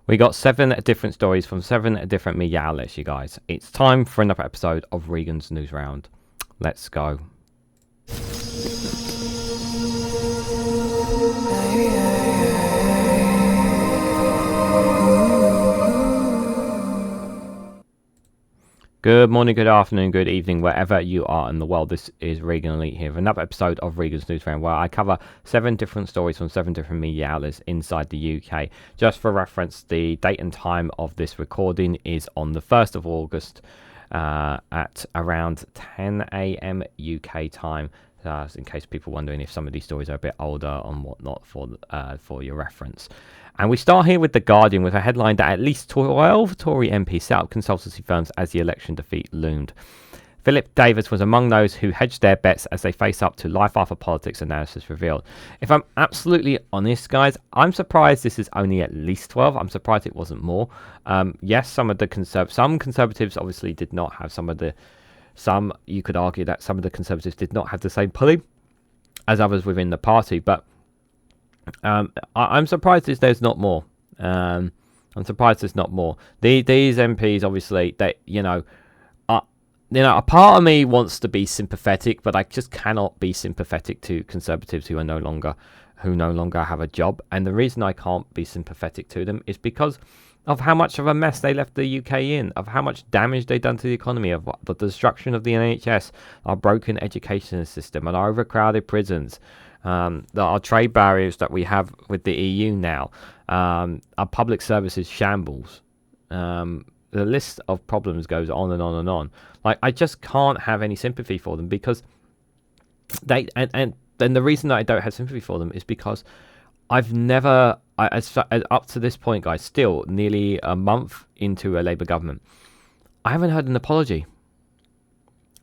We got 7 different stories from 7 different media outlets, you guys. It's time for another episode of Regan's Newsround. Let's go. Good morning, good afternoon, good evening, wherever you are in the world. This is Reganelite here with another episode of Regan's Newsround, where I cover 7 different stories from 7 different media outlets inside the UK. Just for reference, the date and time of this recording is on the 1st of August at around 10 AM UK time. In case people wondering if some of these stories are a bit older and whatnot for your reference. And we start here with The Guardian with a headline that at least 12 Tory MPs set up consultancy firms as the election defeat loomed. Philip Davis was among those who hedged their bets as they face up to life after politics, analysis revealed. If I'm absolutely honest, guys, I'm surprised this is only at least 12. I'm surprised it wasn't more. Yes, some conservatives obviously did not have you could argue that some of the conservatives did not have the same pulley as others within the party, but I'm surprised there's not more. I'm surprised there's not more. These MPs, obviously, a part of me wants to be sympathetic, but I just cannot be sympathetic to conservatives who no longer have a job. And the reason I can't be sympathetic to them is because of how much of a mess they left the UK in, of how much damage they've done to the economy, of the destruction of the NHS, our broken education system, and our overcrowded prisons, our trade barriers that we have with the EU now, our public services shambles. The list of problems goes on and on and on. Like, I just can't have any sympathy for them because and the reason that I don't have sympathy for them is because I've never, as up to this point, guys, still nearly a month into a Labour government, I haven't heard an apology.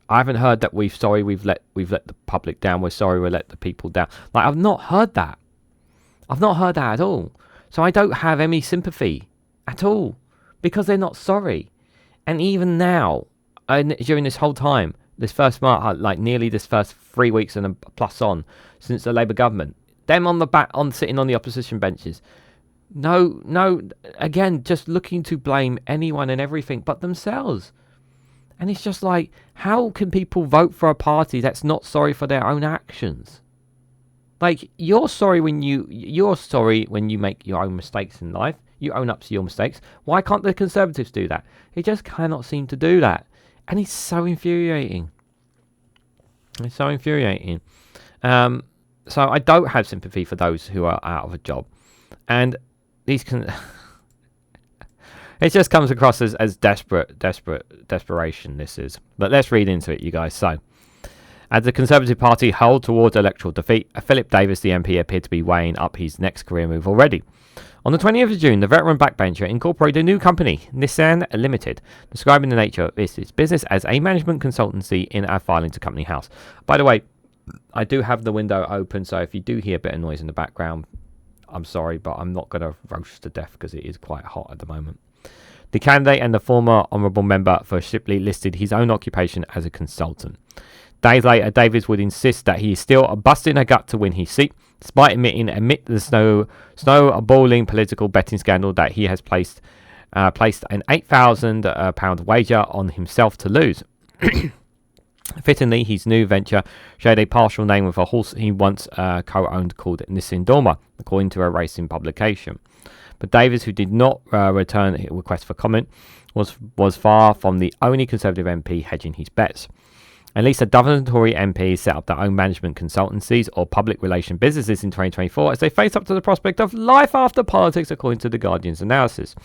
I haven't heard that we've let the public down. We're sorry we let the people down. Like, I've not heard that. I've not heard that at all. So I don't have any sympathy at all because they're not sorry. And even now, during this whole time, this first month, like nearly this first 3 weeks and a plus on since the Labour government, them sitting on the opposition benches. No, again, just looking to blame anyone and everything but themselves. And it's just like, how can people vote for a party that's not sorry for their own actions? Like, you're sorry when you make your own mistakes in life. You own up to your mistakes. Why can't the Conservatives do that? They just cannot seem to do that. And it's so infuriating. It's so infuriating. So I don't have sympathy for those who are out of a job. And these it just comes across as desperation, this is. But let's read into it, you guys. So, as the Conservative Party hurled towards electoral defeat, Philip Davis, the MP, appeared to be weighing up his next career move already. On the 20th of June, the veteran backbencher incorporated a new company, Nissan Limited, describing the nature of its business as a management consultancy in our filing to Company House. By the way, I do have the window open, so if you do hear a bit of noise in the background, I'm sorry, but I'm not going to roast to death because it is quite hot at the moment. The candidate and the former honourable member for Shipley listed his own occupation as a consultant. Days later, Davis would insist that he is still busting a gut to win his seat, despite amid the snowballing political betting scandal that he has placed an £8,000 wager on himself to lose. Fittingly, his new venture shared a partial name with a horse he once co-owned called Nissan Dormer, according to a racing publication. But Davis, who did not return a request for comment, was far from the only Conservative MP hedging his bets. At least a dozen Tory MPs set up their own management consultancies or public relation businesses in 2024 as they face up to the prospect of life after politics, according to The Guardian's analysis.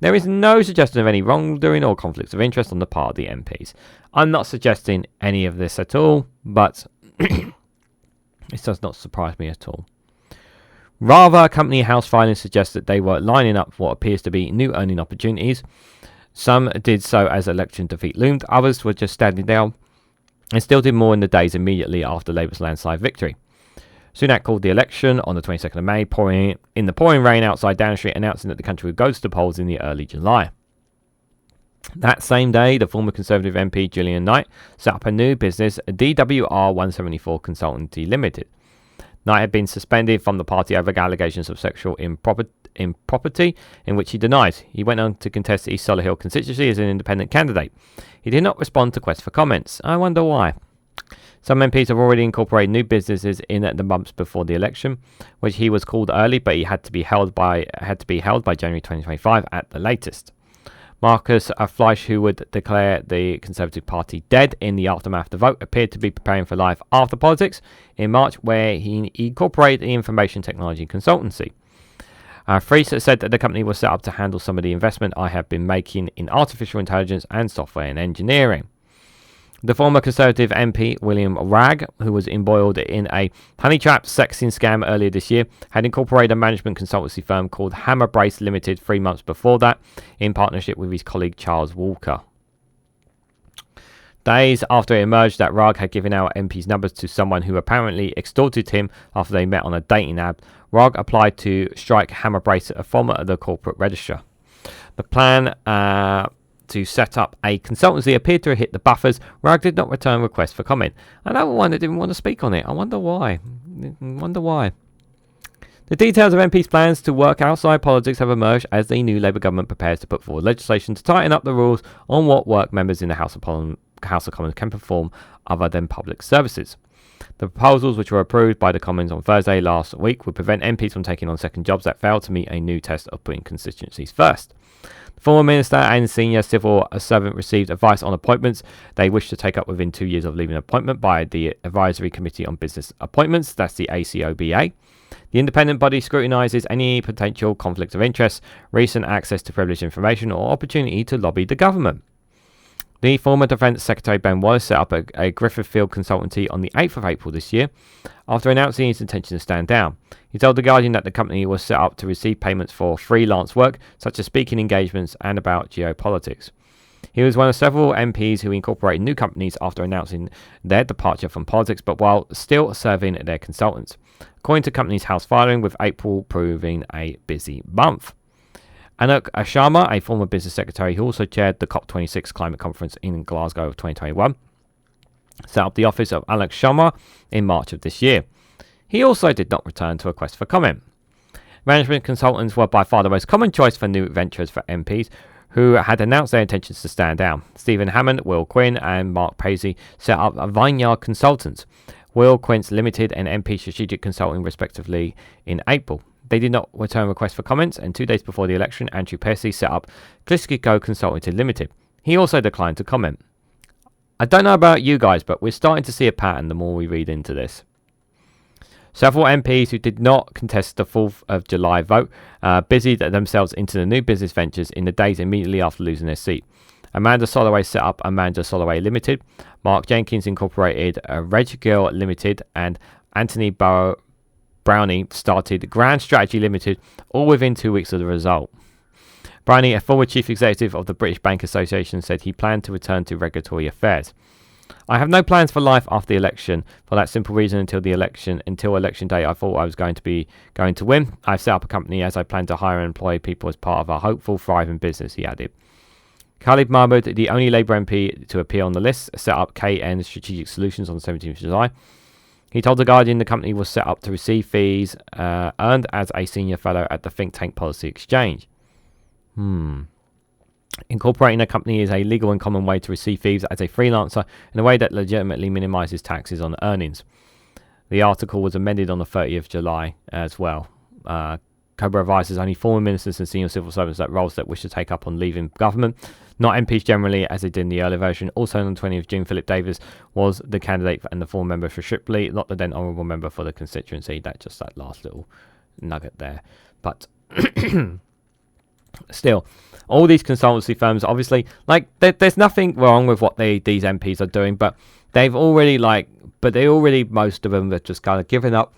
There is no suggestion of any wrongdoing or conflicts of interest on the part of the MPs. I'm not suggesting any of this at all, but it does not surprise me at all. Rather, Company House filings suggest that they were lining up for what appears to be new earning opportunities. Some did so as election defeat loomed, others were just standing down and still did more in the days immediately after Labour's landslide victory. Sunak called the election on the 22nd of May, pouring rain outside Downing Street, announcing that the country would go to the polls in the early July. That same day, the former Conservative MP Gillian Knight set up a new business, DWR 174 Consultancy Limited. Knight had been suspended from the party over allegations of sexual impropriety, in which he denies. He went on to contest the East Solihull constituency as an independent candidate. He did not respond to requests for comments. I wonder why. Some MPs have already incorporated new businesses in the months before the election, which he was called early, but he had to be held by January 2025 at the latest. Marcus Fleisch, who would declare the Conservative Party dead in the aftermath of the vote, appeared to be preparing for life after politics in March, where he incorporated the information technology consultancy. Fries said that the company was set up to handle some of the investment I have been making in artificial intelligence and software and engineering. The former Conservative MP, William Ragg, who was embroiled in a honey trap sexting scam earlier this year, had incorporated a management consultancy firm called Hammer Brace Limited 3 months before that, in partnership with his colleague Charles Walker. Days after it emerged that Ragg had given out MP's numbers to someone who apparently extorted him after they met on a dating app, Ragg applied to strike Hammer Brace from the corporate register. The plan to set up a consultancy appeared to have hit the buffers. Ragg did not return requests for comment. Another one that didn't want to speak on it. I wonder why. The details of MP's plans to work outside politics have emerged as the new Labour government prepares to put forward legislation to tighten up the rules on what work members in the House of Commons can perform other than public services. The proposals, which were approved by the Commons on Thursday last week, would prevent MPs from taking on second jobs that fail to meet a new test of putting constituencies first. The former minister and senior civil servant received advice on appointments they wish to take up within 2 years of leaving appointment by the Advisory Committee on Business Appointments, that's the ACOBA. The independent body scrutinises any potential conflict of interest, recent access to privileged information, or opportunity to lobby the government. The former Defence Secretary Ben Wallace set up a Griffith Field consultancy on the 8th of April this year after announcing his intention to stand down. He told The Guardian that the company was set up to receive payments for freelance work, such as speaking engagements and about geopolitics. He was one of several MPs who incorporated new companies after announcing their departure from politics, but while still serving their consultants, according to company's house filing, with April proving a busy month. Anup Sharma, a former business secretary who also chaired the COP26 climate conference in Glasgow of 2021, set up the office of Alex Sharma in March of this year. He also did not return to a request for comment. Management consultants were by far the most common choice for new ventures for MPs who had announced their intentions to stand down. Stephen Hammond, Will Quinn and Mark Paisley set up Vineyard Consultants, Will Quince Limited and MP Strategic Consulting respectively in April. They did not return requests for comments, and 2 days before the election, Andrew Paisley set up Kliskiko Consulting Limited. He also declined to comment. I don't know about you guys, but we're starting to see a pattern the more we read into this. Several MPs who did not contest the 4th of July vote busied themselves into the new business ventures in the days immediately after losing their seat. Amanda Soloway set up Amanda Soloway Limited, Mark Jenkins incorporated Regan Limited, and Anthony Brownie started Grand Strategy Limited, all within 2 weeks of the result. Brownie, a former chief executive of the British Bank Association, said he planned to return to regulatory affairs. I have no plans for life after the election. For that simple reason, until election day, I thought I was going to win. I've set up a company as I plan to hire and employ people as part of a hopeful, thriving business, he added. Khalid Mahmood, the only Labour MP to appear on the list, set up KN Strategic Solutions on the 17th of July. He told The Guardian the company was set up to receive fees earned as a senior fellow at the think tank Policy Exchange. Incorporating a company is a legal and common way to receive fees as a freelancer in a way that legitimately minimises taxes on earnings. The article was amended on the 30th of July as well. Cobra advises only former ministers and senior civil servants that roles that wish to take up on leaving government, not MPs generally, as they did in the earlier version. Also on the 20th of June, Philip Davis was the candidate and the former member for Shipley, not the then honourable member for the constituency. That last little nugget there. But still, all these consultancy firms, obviously, there's nothing wrong with what these MPs are doing, but they've already, most of them have just kind of given up,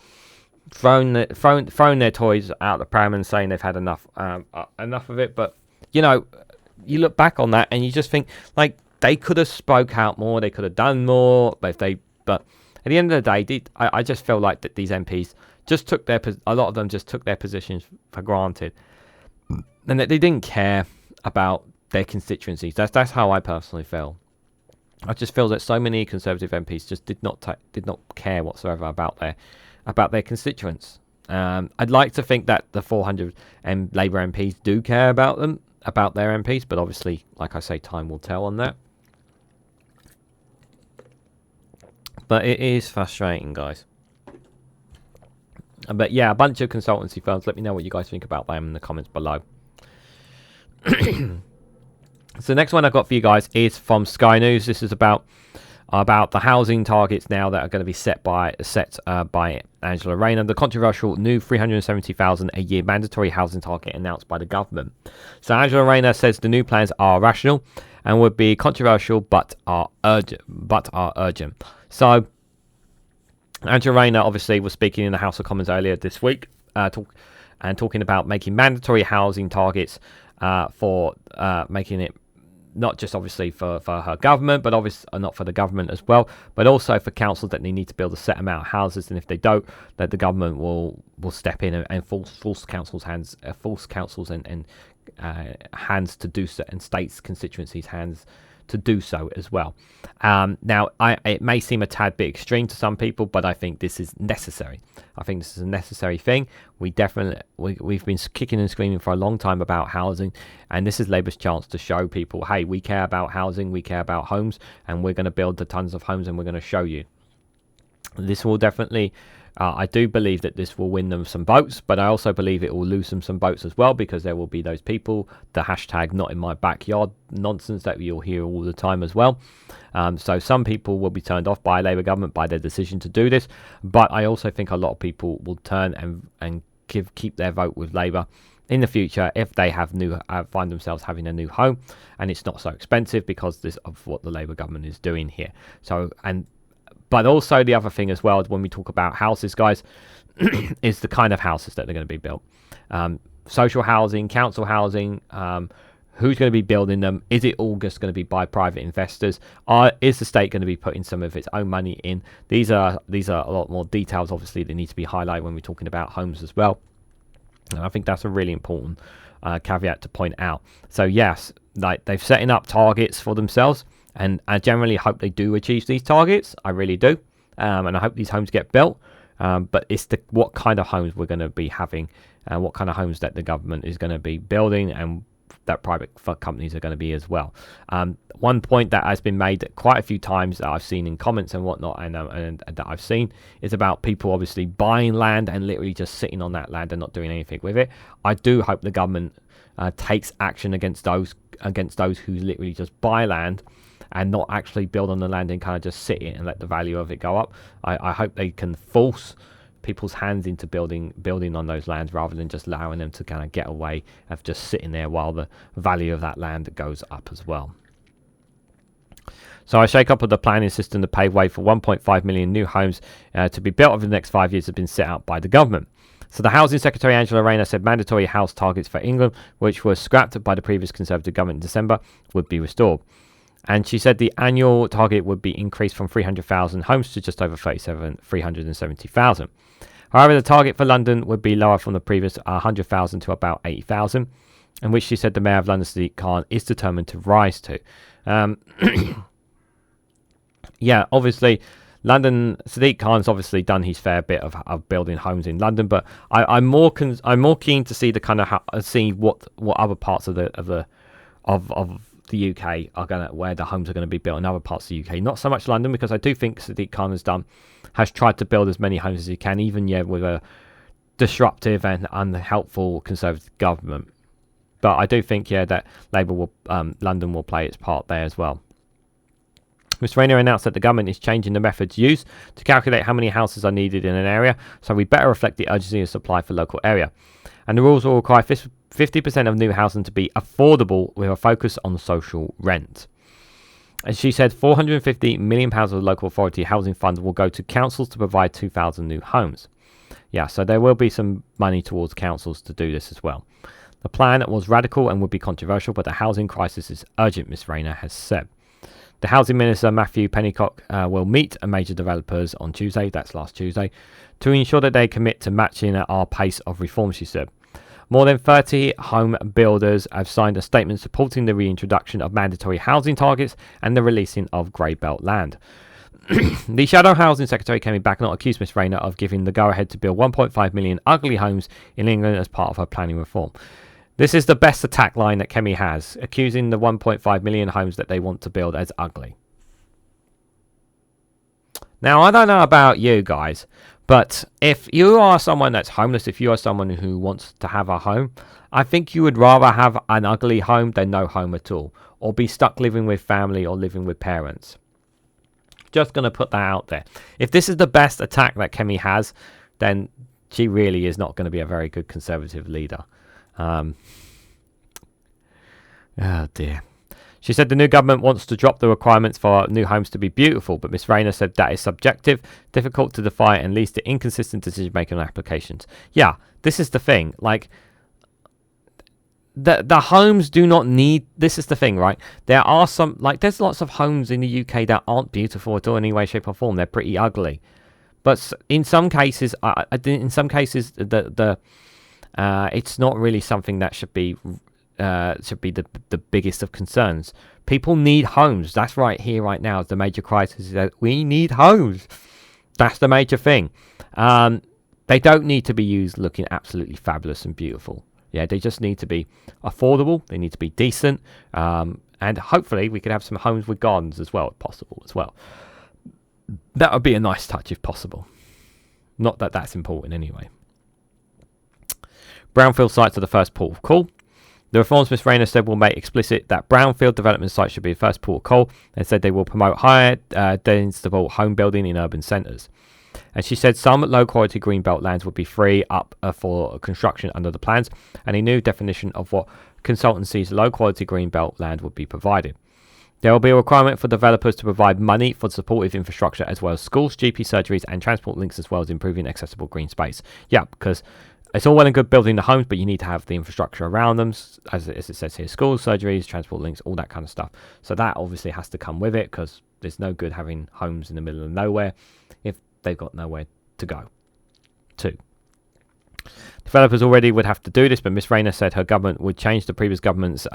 thrown their toys out the pram and saying they've had enough of it. But, you look back on that and you just think, they could have spoke out more, they could have done more, but at the end of the day, I just feel like that these MPs just a lot of them just took their positions for granted, and that they didn't care about their constituencies. That's how I personally feel. I just feel that so many Conservative MPs just did not care whatsoever about about their constituents. I'd like to think that the 400 Labour MPs do care about them, about their MPs, but obviously, like I say, time will tell on that. But it is frustrating, guys. But yeah, a bunch of consultancy firms. Let me know what you guys think about them in the comments below. So the next one I've got for you guys is from Sky News. This is about the housing targets now that are going to be set by Angela Rayner. The controversial new 370,000 a year mandatory housing target announced by the government. So Angela Rayner says the new plans are rational and would be controversial, but are urgent. So Angela Rayner obviously was speaking in the House of Commons earlier this week, talking about making mandatory housing targets for making it not just obviously for her government, but obviously not for the government as well, but also for councils that they need to build a set amount of houses, and if they don't, that the government will step in and force councils hands and hands to do so, and states constituencies hands to do so as well. Now, it may seem a tad bit extreme to some people, but I think this is necessary. I think this is a necessary thing. We've been kicking and screaming for a long time about housing, and this is Labour's chance to show people, hey, we care about housing, we care about homes, and we're going to build the tons of homes, and we're going to show you. This will definitely, I do believe that this will win them some votes, but I also believe it will lose them some votes as well, because there will be those people, the hashtag not in my backyard nonsense that you'll hear all the time as well. So some people will be turned off by a Labour government by their decision to do this, but I also think a lot of people will turn and keep their vote with Labour in the future if they find themselves having a new home and it's not so expensive because of what the Labour government is doing here. But also the other thing as well, when we talk about houses, guys, is the kind of houses that they're going to be built. Social housing, council housing, who's going to be building them? Is it all just going to be by private investors? Is the state going to be putting some of its own money in? These are a lot more details, obviously, that need to be highlighted when we're talking about homes as well. And I think that's a really important caveat to point out. So yes, like they've setting up targets for themselves. And I generally hope they do achieve these targets. I really do. And I hope these homes get built. But it's what kind of homes we're going to be having, and what kind of homes that the government is going to be building, and that private companies are going to be as well. One point that has been made quite a few times that I've seen in comments and whatnot, and that I've seen, is about people obviously buying land and literally just sitting on that land and not doing anything with it. I do hope the government takes action against those who literally just buy land and not actually build on the land and kind of just sit it and let the value of it go up. I hope they can force people's hands into building on those lands, rather than just allowing them to kind of get away of just sitting there while the value of that land goes up as well. So a shake-up of the planning system to pave way for 1.5 million new homes to be built over the next 5 years has been set out by the government. So the Housing Secretary Angela Rayner said mandatory house targets for England, which were scrapped by the previous Conservative government in December, would be restored. And she said the annual target would be increased from 300,000 homes to just over 370,000. However, the target for London would be lower from the previous 100,000 to about 80,000, and which she said the Mayor of London, Sadiq Khan, is determined to rise to. Yeah, obviously, Sadiq Khan's obviously done his fair bit of building homes in London, but I'm more keen to see the kind of see what other parts of the UK are where the homes are going to be built in other parts of the UK. Not so much London, because I do think Sadiq Khan has tried to build as many homes as he can, even with a disruptive and unhelpful Conservative government. But I do think that London will play its part there as well. Ms Rayner announced that the government is changing the methods used to calculate how many houses are needed in an area, so we better reflect the urgency of supply for local area. And the rules will require 50% of new housing to be affordable, with a focus on social rent. As she said, £450 million of the local authority housing fund will go to councils to provide 2,000 new homes. Yeah, so there will be some money towards councils to do this as well. The plan was radical and would be controversial, but the housing crisis is urgent, Ms Rayner has said. The Housing Minister, Matthew Pennycock, will meet major developers on Tuesday, that's last Tuesday, to ensure that they commit to matching our pace of reform, she said. More than 30 home builders have signed a statement supporting the reintroduction of mandatory housing targets and the releasing of grey belt land. The Shadow Housing Secretary Kemi Bagnall accused Miss Rayner of giving the go-ahead to build 1.5 million ugly homes in England as part of her planning reform. This is the best attack line that Kemi has, accusing the 1.5 million homes that they want to build as ugly. Now, I don't know about you guys, but if you are someone that's homeless, if you are someone who wants to have a home, I think you would rather have an ugly home than no home at all, or be stuck living with family or living with parents. Just going to put that out there. If this is the best attack that Kemi has, then she really is not going to be a very good Conservative leader. Oh dear. She said the new government wants to drop the requirements for new homes to be beautiful, but Miss Rayner said that is subjective, difficult to define, and leads to inconsistent decision-making on applications. Yeah, this is the thing. Like, the homes do not need... This is the thing, right? There are some... Like, there's lots of homes in the UK that aren't beautiful at all in any way, shape, or form. They're pretty ugly. But in some cases, it's not really something that should be the biggest of concerns. People need homes. That's right here, right now. The major crisis is that we need homes. That's the major thing. They don't need to be used looking absolutely fabulous and beautiful. Yeah, they just need to be affordable. They need to be decent. And hopefully we could have some homes with gardens as well, if possible, as well. That would be a nice touch if possible. Not that that's important anyway. Brownfield sites are the first port of call. The reforms Ms Rayner said will make explicit that brownfield development sites should be the first port of call, and said they will promote higher density home building in urban centres. And she said some low-quality greenbelt lands would be free up for construction under the plans, and a new definition of what consultancy's low-quality greenbelt land would be provided. There will be a requirement for developers to provide money for supportive infrastructure as well as schools, GP surgeries and transport links, as well as improving accessible green space. Yeah, because it's all well and good building the homes, but you need to have the infrastructure around them, as it says here, schools, surgeries, transport links, all that kind of stuff. So that obviously has to come with it, because there's no good having homes in the middle of nowhere if they've got nowhere to go to. Developers already would have to do this, but Ms Rayner said her government would change the previous government's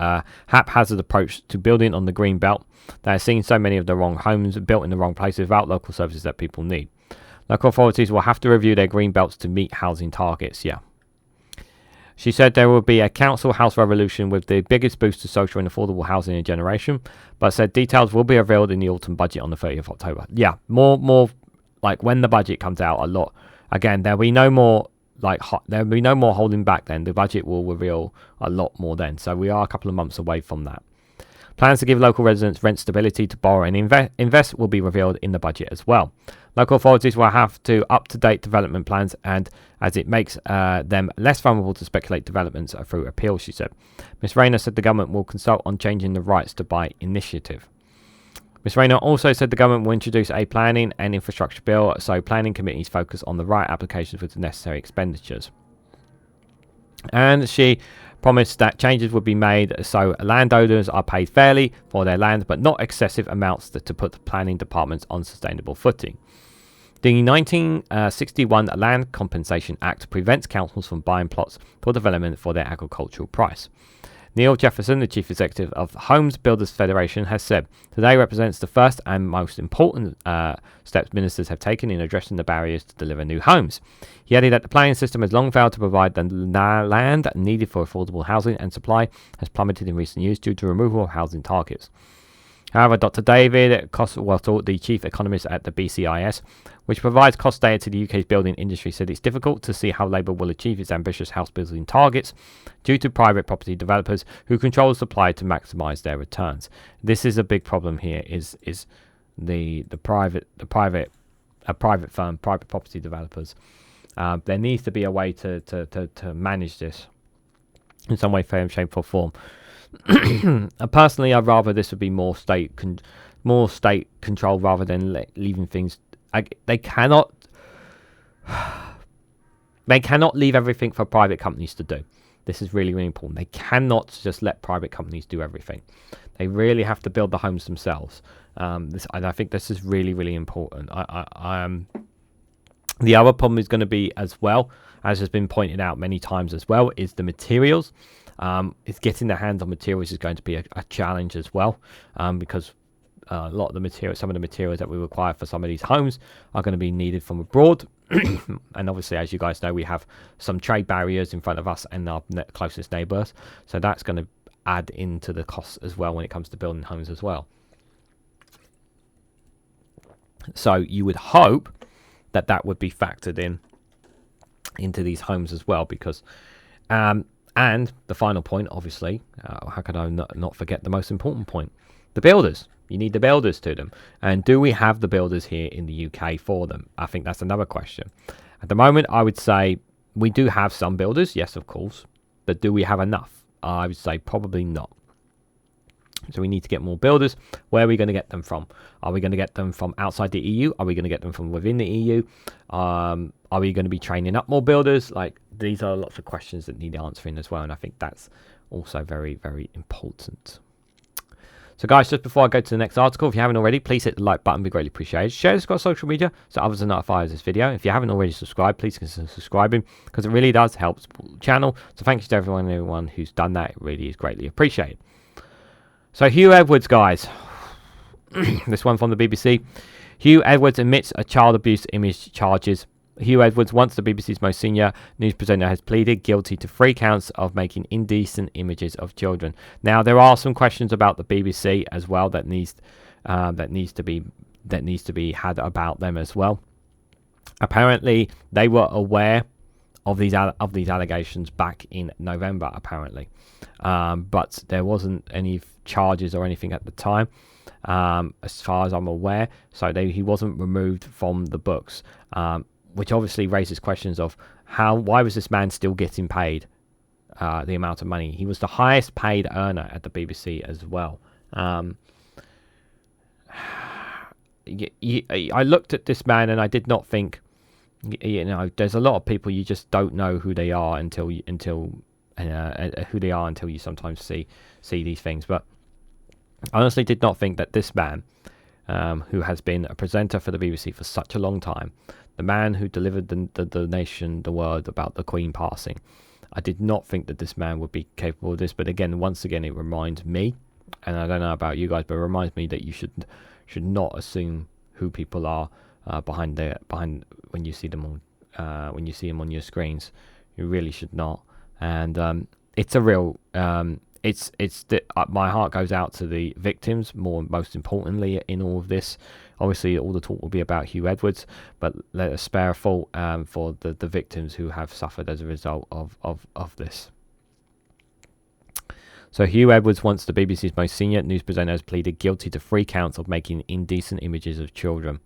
haphazard approach to building on the green belt that has seen so many of the wrong homes built in the wrong places without local services that people need. Local authorities will have to review their green belts to meet housing targets. Yeah. She said there will be a council house revolution with the biggest boost to social and affordable housing in a generation, but said details will be revealed in the autumn budget on the 30th of October. Yeah, more like when the budget comes out a lot. Again, there'll be no more holding back then. The budget will reveal a lot more then. So we are a couple of months away from that. Plans to give local residents rent stability to borrow and invest will be revealed in the budget as well. Local authorities will have to up-to-date development plans, and as it makes them less vulnerable to speculate developments through appeal, she said. Ms Rayner said the government will consult on changing the rights to buy initiative. Ms Rayner also said the government will introduce a planning and infrastructure bill, so planning committees focus on the right applications with the necessary expenditures. And she promised that changes would be made so landowners are paid fairly for their land, but not excessive amounts to put the planning departments on sustainable footing. The 1961 Land Compensation Act prevents councils from buying plots for development for their agricultural price. Neil Jefferson, the chief executive of Homes Builders Federation, has said, today represents the first and most important steps ministers have taken in addressing the barriers to deliver new homes. He added that the planning system has long failed to provide the land needed for affordable housing, and supply has plummeted in recent years due to removal of housing targets. However, Dr. David Coswell, the chief economist at the BCIS, which provides cost data to the UK's building industry, said it's difficult to see how Labour will achieve its ambitious house building targets due to private property developers who control supply to maximise their returns. This is a big problem here. Is the private property developers? There needs to be a way to manage this in some way, shape, or form. Personally, I'd rather this would be more state control rather than leaving things. They cannot leave everything for private companies to do. This is really, really important. They cannot just let private companies do everything. They really have to build the homes themselves. And I think this is really, really important. The other problem is going to be, as well, as has been pointed out many times as well, is the materials. It's getting their hands on materials is going to be a challenge as well, because a lot of the material, some of the materials that we require for some of these homes are going to be needed from abroad. And obviously, as you guys know, we have some trade barriers in front of us and our closest neighbours. So that's going to add into the costs as well when it comes to building homes as well. So you would hope that that would be factored into these homes as well, because and the final point, obviously, how could I not forget the most important point? The builders. You need the builders to them. And do we have the builders here in the UK for them? I think that's another question. At the moment, I would say we do have some builders. Yes, of course. But do we have enough? I would say probably not. So we need to get more builders. Where are we going to get them from? Are we going to get them from outside the EU? Are we going to get them from within the EU? Are we going to be training up more builders? Like, these are lots of questions that need answering as well. And I think that's also very, very important. So guys, just before I go to the next article, if you haven't already, please hit the like button, be greatly appreciated. Share this across social media so others are notified of this video. If you haven't already subscribed, please consider subscribing, because it really does help support the channel. So thank you to everyone who's done that. It really is greatly appreciated. So Huw Edwards, guys. This one from the BBC. Huw Edwards admits a child abuse image charges. Huw Edwards, once the BBC's most senior news presenter, has pleaded guilty to 3 counts of making indecent images of children. Now, there are some questions about the BBC as well that needs to be had about them as well. Apparently, they were aware of these allegations back in November, apparently, but there wasn't any charges or anything at the time, as far as I'm aware. So he wasn't removed from the books. Which obviously raises questions of why was this man still getting paid the amount of money? He was the highest paid earner at the BBC as well. I looked at this man and I did not think, there's a lot of people you just don't know who they are until you sometimes see these things. But I honestly did not think that this man, who has been a presenter for the BBC for such a long time, the man who delivered the nation the word about the Queen passing, I did not think that this man would be capable of this. But again, once again, it reminds me, and I don't know about you guys, but it reminds me that you should not assume who people are behind when you see them on your screens. You really should not. And it's a real my heart goes out to the victims, most importantly in all of this. Obviously, all the talk will be about Huw Edwards, but let us spare a thought for the victims who have suffered as a result of this. So Huw Edwards, once the BBC's most senior news presenter, has pleaded guilty to 3 counts of making indecent images of children.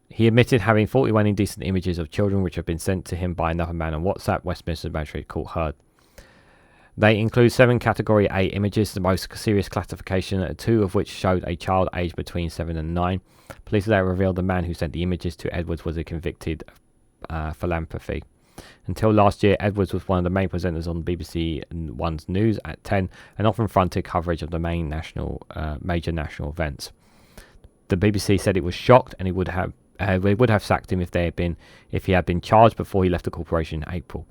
He admitted having 41 indecent images of children which have been sent to him by another man on WhatsApp, Westminster Magistrate Court heard. They include 7 Category A images, the most serious classification, 2 of which showed a child aged between 7 and 9. Police later revealed the man who sent the images to Edwards was a convicted philanthropy. Until last year, Edwards was one of the main presenters on BBC One's News at 10 and often fronted coverage of the major national events. The BBC said it was shocked and it would have sacked him if he had been charged before he left the corporation in April.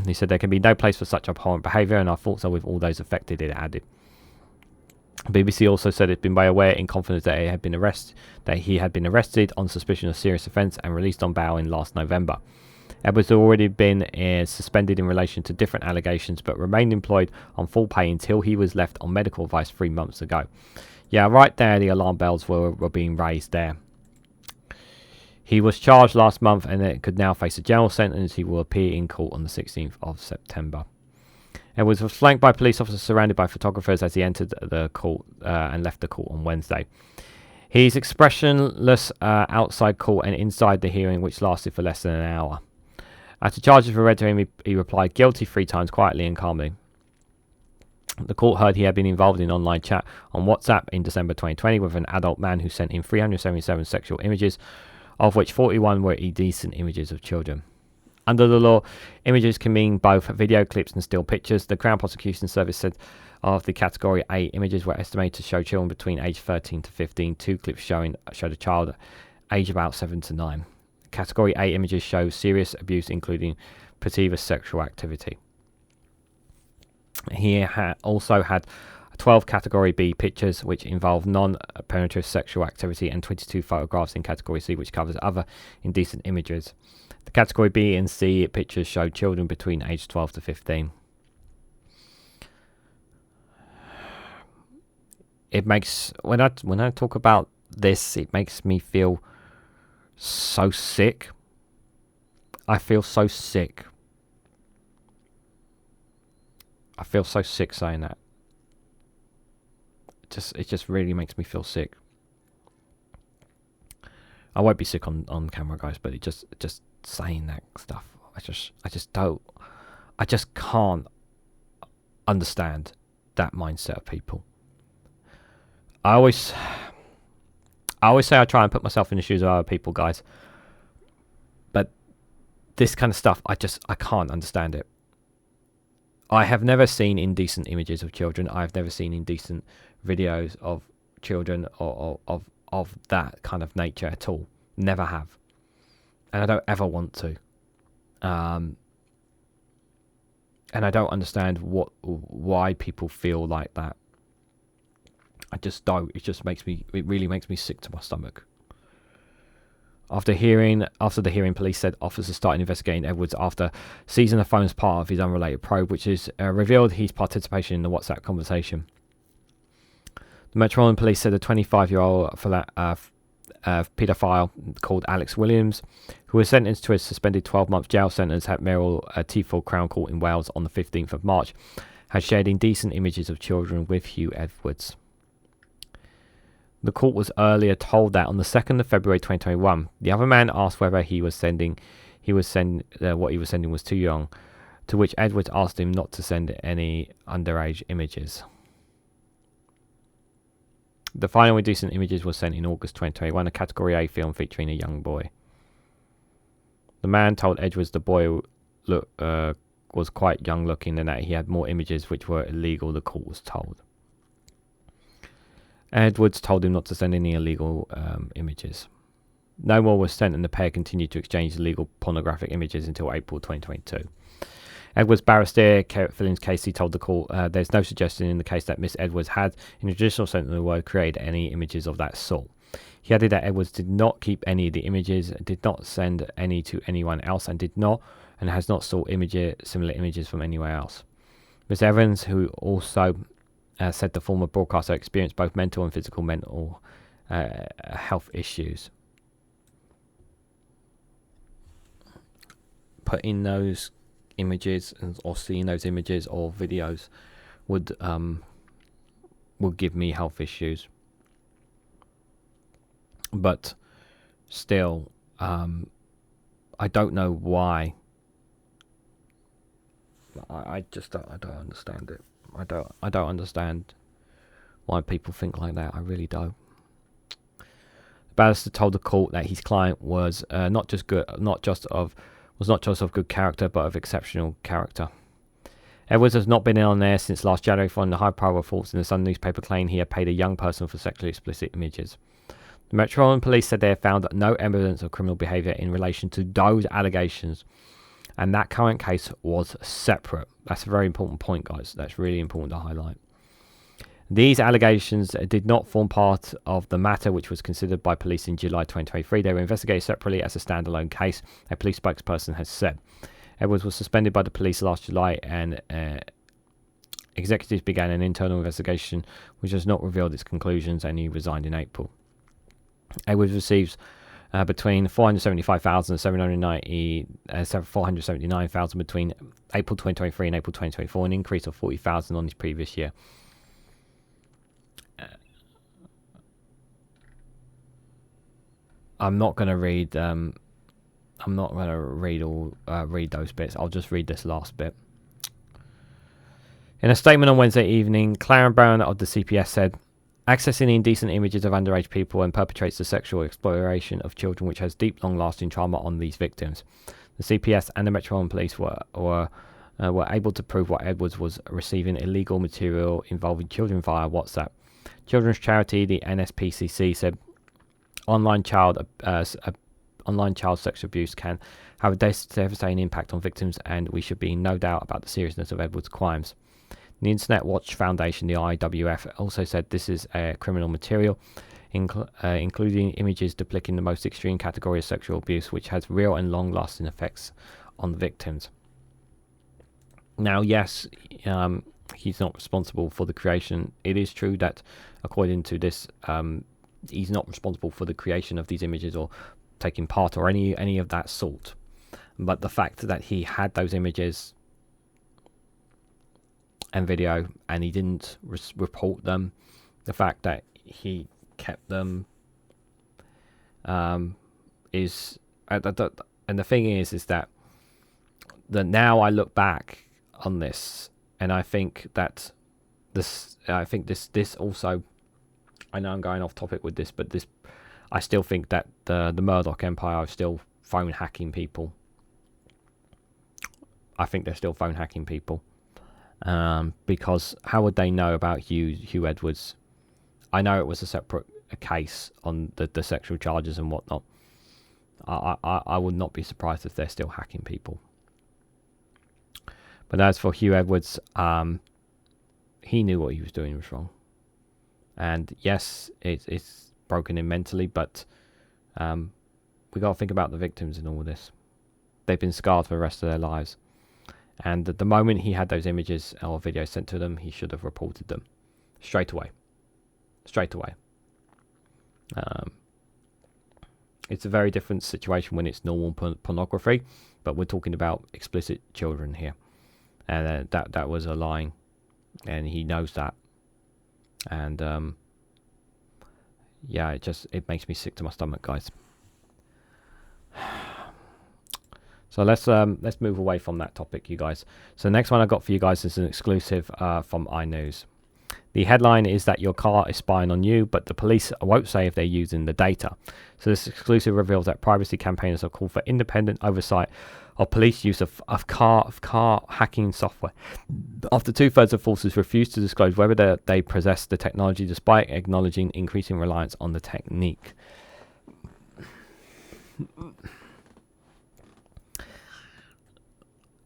He said there can be no place for such abhorrent behaviour, and our thoughts are with all those affected, it added. BBC also said it's been made aware in confidence that he had been arrested on suspicion of serious offence and released on bail in last November. Edwards had already been suspended in relation to different allegations, but remained employed on full pay until he was left on medical advice 3 months ago. Yeah, right there, the alarm bells were being raised there. He was charged last month and it could now face a general sentence. He will appear in court on the 16th of September. Edwards was flanked by police officers surrounded by photographers as he entered the court and left the court on Wednesday. He's expressionless outside court and inside the hearing, which lasted for less than an hour. After charges were read to him, he replied guilty 3 times quietly and calmly. The court heard he had been involved in online chat on WhatsApp in December 2020 with an adult man who sent him 377 sexual images, of which 41 were indecent images of children. Under the law, images can mean both video clips and still pictures. The Crown Prosecution Service said of the Category A images were estimated to show children between age 13 to 15. 2 clips showed a child age about 7 to 9. Category A images show serious abuse, including previous sexual activity. He also had 12 Category B pictures, which involve non-penetrative sexual activity, and 22 photographs in Category C, which covers other indecent images. The Category B and C pictures show children between age 12 to 15. It makes, when I talk about this, it makes me feel so sick. I feel so sick. I feel so sick saying that. It just really makes me feel sick. I won't be sick on camera, guys, but it just saying that stuff, I just can't understand that mindset of people. I always say I try and put myself in the shoes of other people, guys, but this kind of stuff, I can't understand it. I have never seen indecent images of children. I've never seen indecent videos of children or of that kind of nature at all. Never have. And I don't ever want to. And I don't understand why people feel like that. I just don't. It really makes me sick to my stomach. After the hearing, police said officers started investigating Edwards after seizing the phone as part of his unrelated probe, which is revealed his participation in the WhatsApp conversation. The Metropolitan Police said a 25-year-old paedophile called Alex Williams, who was sentenced to a suspended 12-month jail sentence at Merrill Teeful Crown Court in Wales on the 15th of March, had shared indecent images of children with Huw Edwards. The court was earlier told that on the 2nd of February 2021, the other man asked whether what he was sending was too young, to which Edwards asked him not to send any underage images. The final indecent images were sent in August 2021, a Category A film featuring a young boy. The man told Edwards the boy was quite young looking and that he had more images which were illegal, the court was told. Edwards told him not to send any illegal images. No more was sent, and the pair continued to exchange illegal pornographic images until April 2022. Edwards' barrister, Phillips Casey, told the court there's no suggestion in the case that Miss Edwards had, in the traditional sense of the word, created any images of that sort. He added that Edwards did not keep any of the images, did not send any to anyone else, and has not sought similar images from anywhere else. Miss Evans, who also said the former broadcaster experienced both mental and physical health issues. Putting those images or seeing those images or videos would give me health issues. But still, I don't know why. I don't understand it. I don't understand why people think like that. I really don't. The barrister told the court that his client was not just of good character, but of exceptional character. Edwards has not been on air since last January following the high-profile reports in the Sun newspaper claiming he had paid a young person for sexually explicit images. The Metropolitan Police said they have found no evidence of criminal behaviour in relation to those allegations, and that current case was separate. That's a very important point, guys. That's really important to highlight. These allegations did not form part of the matter which was considered by police in July 2023. They were investigated separately as a standalone case, a police spokesperson has said. Edwards was suspended by the police last July, and executives began an internal investigation which has not revealed its conclusions, and he resigned in April. Edwards receives between 475,000 and 479,000 between April 2023 and April 2024, an increase of 40,000 on his previous year. I'm not going to read. I'm not going to read those bits. I'll just read this last bit. In a statement on Wednesday evening, Clarence Brown of the CPS said, "Accessing indecent images of underage people and perpetrates the sexual exploitation of children, which has deep, long-lasting trauma on these victims." The CPS and the Metropolitan Police were able to prove what Edwards was receiving illegal material involving children via WhatsApp. Children's charity, the NSPCC, said online child sex abuse can have a devastating impact on victims, and we should be in no doubt about the seriousness of Edwards' crimes. The Internet Watch Foundation, the IWF, also said this is criminal material, including images depicting the most extreme category of sexual abuse, which has real and long-lasting effects on the victims. Now, yes, he's not responsible for the creation. It is true that, according to this, he's not responsible for the creation of these images or taking part or any of that sort. But the fact that he had those images and video and he didn't report them, the fact that he kept them, is and the thing is that now I look back on this and I think that this also, I know I'm going off topic with this, but I still think that the Murdoch Empire are still phone hacking people. I think they're still phone hacking people, because how would they know about Huw Edwards? I know it was a separate case on the sexual charges and whatnot. I would not be surprised if they're still hacking people. But as for Huw Edwards, he knew what he was doing was wrong. And yes, it's broken him mentally, but we got to think about the victims in all of this. They've been scarred for the rest of their lives. And at the moment he had those images or videos sent to them, he should have reported them straight away. It's a very different situation when it's normal pornography, but we're talking about explicit children here. And that was a lying, and he knows that. And yeah, it makes me sick to my stomach, guys. So let's move away from that topic, you guys. So the next one I got for you guys is an exclusive from iNews. The headline is that your car is spying on you, but the police won't say if they're using the data. So this exclusive reveals that privacy campaigners have called for independent oversight of police use of car hacking software. After 2/3 of forces refused to disclose whether they possess the technology, despite acknowledging increasing reliance on the technique.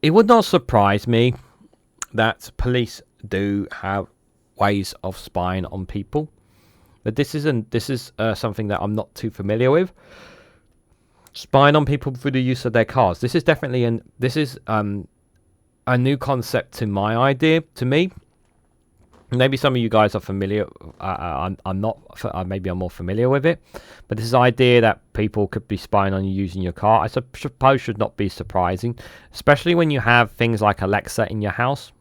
It would not surprise me that police do have ways of spying on people, but this is something that I'm not too familiar with. Spying on people through the use of their cars. This is definitely a new concept to me. Maybe some of you guys are familiar. I'm not. Maybe I'm more familiar with it. But this idea that people could be spying on you using your car, I suppose, should not be surprising, especially when you have things like Alexa in your house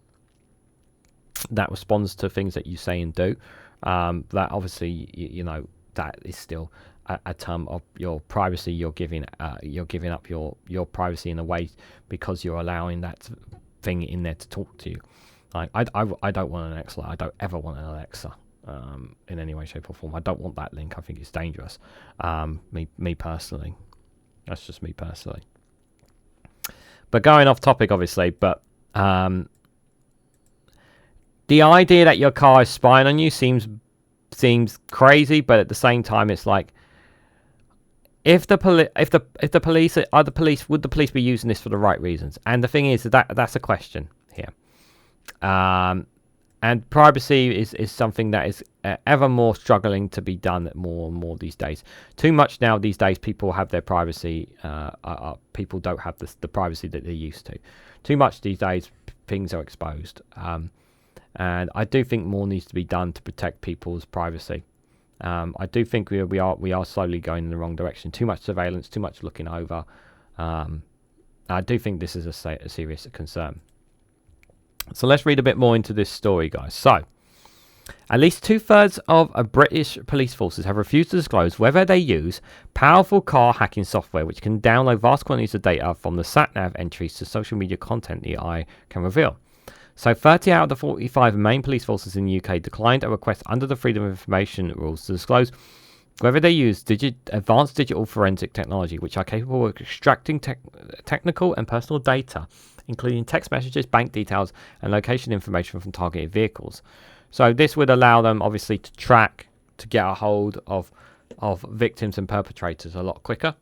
that responds to things that you say and do. That obviously, you know, that is still a term of your privacy. You're giving up your privacy in a way because you're allowing that thing in there to talk to you. Like I don't want an Alexa. I don't ever want an Alexa in any way, shape, or form. I don't want that link. I think it's dangerous. Me personally, that's just me personally. But going off topic, obviously, but the idea that your car is spying on you seems crazy. But at the same time, it's like, if the police would the police be using this for the right reasons? And the thing is that's a question here. And privacy is something that is ever more struggling to be done more and more these days. Too much now these days, people have their privacy. People don't have the privacy that they used to. Too much these days, things are exposed. And I do think more needs to be done to protect people's privacy. I do think we are slowly going in the wrong direction. Too much surveillance, too much looking over. I do think this is a serious concern. So let's read a bit more into this story, guys. So, at least 2/3 of British police forces have refused to disclose whether they use powerful car hacking software which can download vast quantities of data from the sat-nav entries to social media content the eye can reveal. So 30 out of the 45 main police forces in the UK declined a request under the Freedom of Information rules to disclose whether they use advanced digital forensic technology which are capable of extracting technical and personal data, including text messages, bank details, and location information from targeted vehicles. So this would allow them, obviously, to track, to get a hold of victims and perpetrators a lot quicker.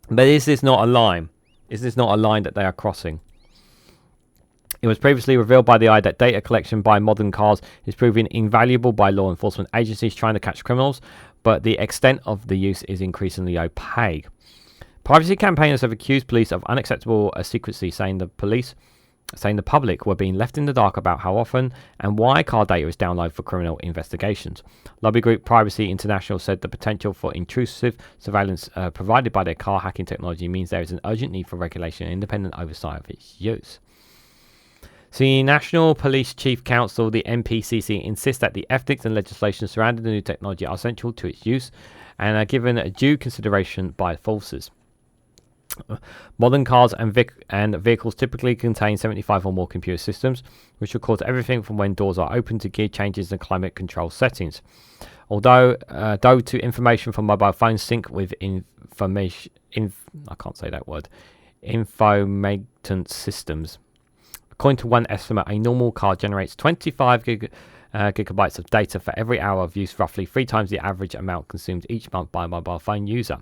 But is this not a line? Is this not a line that they are crossing? It was previously revealed by the eye that data collection by modern cars is proving invaluable by law enforcement agencies trying to catch criminals, but the extent of the use is increasingly opaque. Privacy campaigners have accused police of unacceptable secrecy, saying the public were being left in the dark about how often and why car data is downloaded for criminal investigations. Lobby group Privacy International said the potential for intrusive surveillance provided by their car hacking technology means there is an urgent need for regulation and independent oversight of its use. The National Police Chief Council, the NPCC, insists that the ethics and legislation surrounding the new technology are central to its use and are given due consideration by forces. Modern cars and vehicles typically contain 75 or more computer systems, which records everything from when doors are open to gear changes and climate control settings. Though to information from mobile phones sync with information systems. According to one estimate, a normal car generates 25 gigabytes of data for every hour of use, roughly 3 times the average amount consumed each month by a mobile phone user.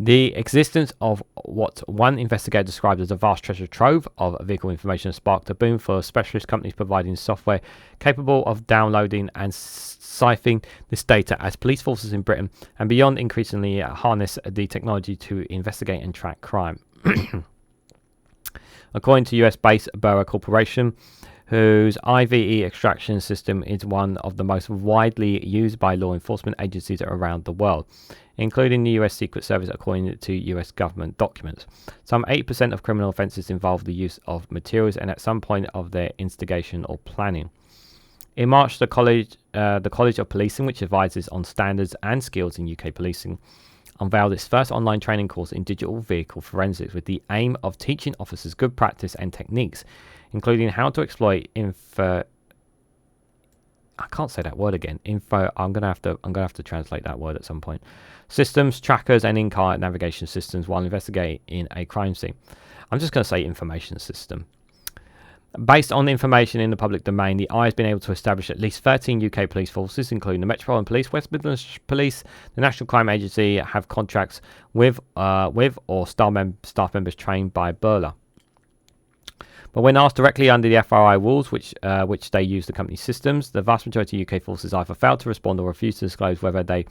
The existence of what one investigator described as a vast treasure trove of vehicle information sparked a boom for specialist companies providing software capable of downloading and siphoning this data as police forces in Britain and beyond increasingly harness the technology to investigate and track crime. According to US-based Burra Corporation, whose IVE extraction system is one of the most widely used by law enforcement agencies around the world, including the US Secret Service, according to US government documents. Some 8% of criminal offences involve the use of materials and at some point of their instigation or planning. In March, the College of Policing, which advises on standards and skills in UK policing, unveiled its first online training course in digital vehicle forensics with the aim of teaching officers good practice and techniques, including how to exploit I'm gonna have to translate that word at some point. Systems, trackers, and in-car navigation systems while investigating a crime scene. I'm just going to say information system. Based on information in the public domain, the Eye has been able to establish at least 13 UK police forces, including the Metropolitan Police, West Midlands Police, the National Crime Agency, have contracts with or staff members trained by Burla. But when asked directly under the FRI rules, which they use the company's systems, the vast majority of UK forces either failed to respond or refused to disclose whether they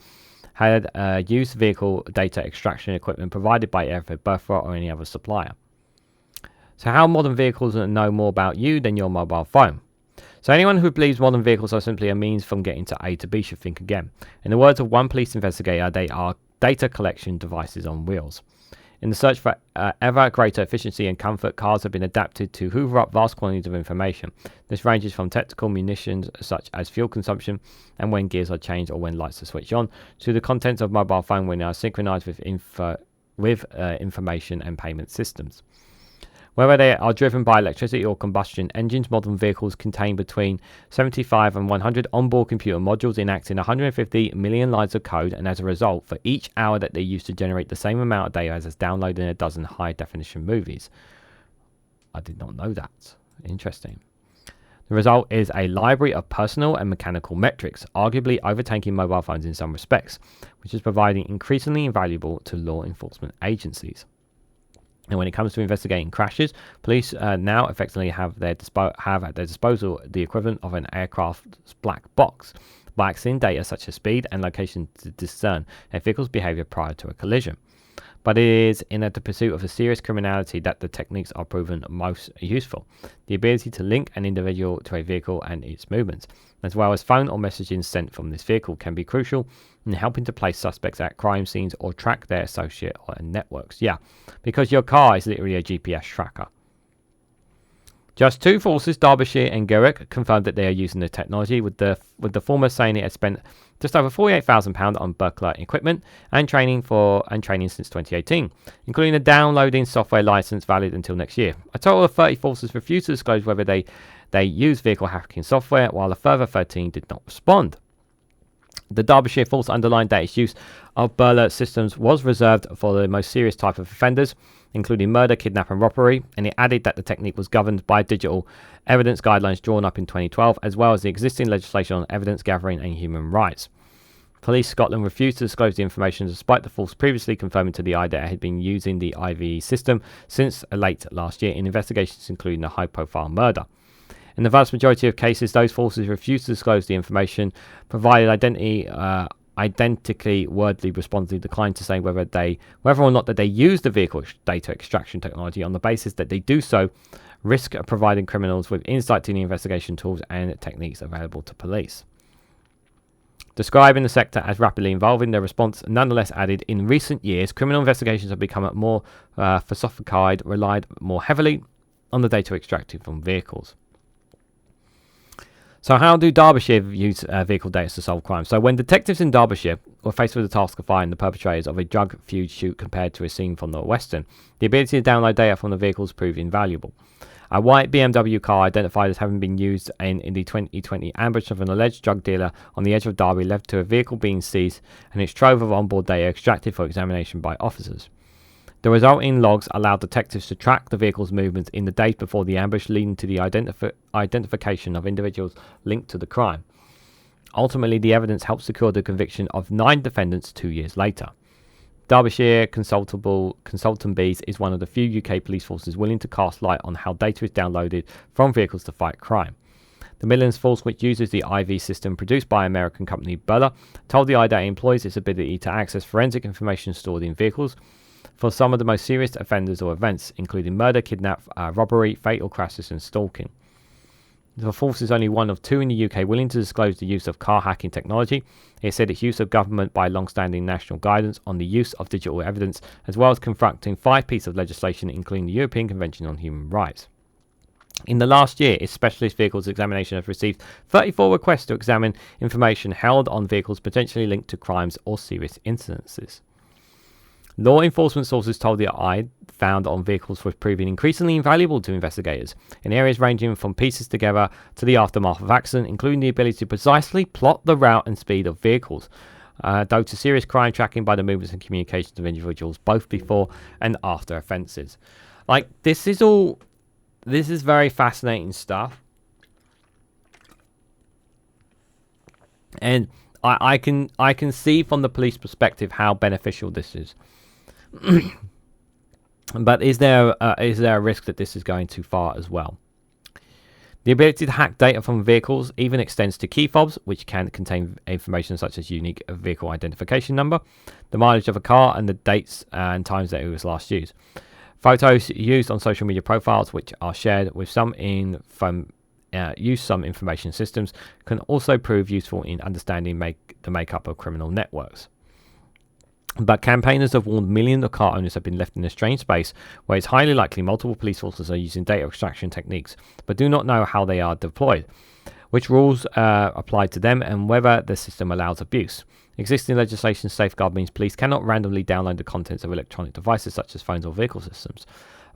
had used vehicle data extraction equipment provided by Airfare, Burford, or any other supplier. So how modern vehicles know more about you than your mobile phone? So anyone who believes modern vehicles are simply a means from getting to A to B should think again. In the words of one police investigator, they are data collection devices on wheels. In the search for ever greater efficiency and comfort, cars have been adapted to hoover up vast quantities of information. This ranges from tactical munitions such as fuel consumption and when gears are changed or when lights are switched on, to the contents of mobile phone when they are synchronized with information and payment systems. Whether they are driven by electricity or combustion engines, modern vehicles contain between 75 and 100 onboard computer modules enacting 150 million lines of code, and as a result, for each hour that they use to generate the same amount of data as is downloading a dozen high-definition movies. I did not know that. Interesting. The result is a library of personal and mechanical metrics, arguably overtaking mobile phones in some respects, which is proving increasingly invaluable to law enforcement agencies. And when it comes to investigating crashes, police now effectively have at their disposal the equivalent of an aircraft's black box, by accessing data such as speed and location to discern a vehicle's behavior prior to a collision. But it is in the pursuit of a serious criminality that the techniques are proven most useful. The ability to link an individual to a vehicle and its movements, as well as phone or messaging sent from this vehicle, can be crucial in helping to place suspects at crime scenes or track their associate networks. Yeah, because your car is literally a GPS tracker. Just two forces, Derbyshire and Gurrick, confirmed that they are using the technology, with the former saying it had spent just over £48,000 on Buckler equipment and training since 2018, including a downloading software license valid until next year. A total of 30 forces refused to disclose whether they use vehicle hacking software, while a further 13 did not respond. The Derbyshire force underlined that its use of Burla systems was reserved for the most serious type of offenders, including murder, kidnap and robbery, and it added that the technique was governed by digital evidence guidelines drawn up in 2012, as well as the existing legislation on evidence gathering and human rights. Police Scotland refused to disclose the information despite the force previously confirming to the Eye that it had been using the IVE system since late last year in investigations including a high-profile murder. In the vast majority of cases, those forces refused to disclose the information, provided identically wordly responsibly declined to say whether or not that they use the vehicle data extraction technology on the basis that they do so risk of providing criminals with insight to the investigation tools and techniques available to police. Describing the sector as rapidly evolving, their response nonetheless added, in recent years, criminal investigations have become more sophisticated, relied more heavily on the data extracted from vehicles. So how do Derbyshire use vehicle data to solve crime? So when detectives in Derbyshire were faced with the task of finding the perpetrators of a drug feud shoot compared to a scene from the Western, the ability to download data from the vehicles proved invaluable. A white BMW car identified as having been used in the 2020 ambush of an alleged drug dealer on the edge of Derby led to a vehicle being seized and its trove of onboard data extracted for examination by officers. The resulting logs allowed detectives to track the vehicle's movements in the days before the ambush, leading to the identification of individuals linked to the crime. Ultimately, the evidence helped secure the conviction of 9 defendants 2 years later. Derbyshire Consultancy is one of the few UK police forces willing to cast light on how data is downloaded from vehicles to fight crime. The Midlands force, which uses the IV system produced by American company Bella, told the IDA it employs its ability to access forensic information stored in vehicles for some of the most serious offenders or events, including murder, kidnap, robbery, fatal crashes and stalking. The force is only one of 2 in the UK willing to disclose the use of car hacking technology. It said its use of government by long-standing national guidance on the use of digital evidence, as well as confronting 5 pieces of legislation, including the European Convention on Human Rights. In the last year, its specialist vehicles examination has received 34 requests to examine information held on vehicles potentially linked to crimes or serious incidences. Law enforcement sources told the Eye found on vehicles was proving increasingly invaluable to investigators in areas ranging from pieces together to the aftermath of accident, including the ability to precisely plot the route and speed of vehicles, though to serious crime tracking by the movements and communications of individuals both before and after offences. Like, this is very fascinating stuff, and I can see from the police perspective how beneficial this is. But is there a risk that this is going too far as well? The ability to hack data from vehicles even extends to key fobs, which can contain information such as unique vehicle identification number, the mileage of a car, and the dates and times that it was last used. Photos used on social media profiles, which are shared with some information systems, can also prove useful in understanding the makeup of criminal networks. But campaigners have warned millions of car owners have been left in a strange space where it's highly likely multiple police forces are using data extraction techniques, but do not know how they are deployed, which rules apply to them, and whether the system allows abuse. Existing legislation safeguard means police cannot randomly download the contents of electronic devices such as phones or vehicle systems.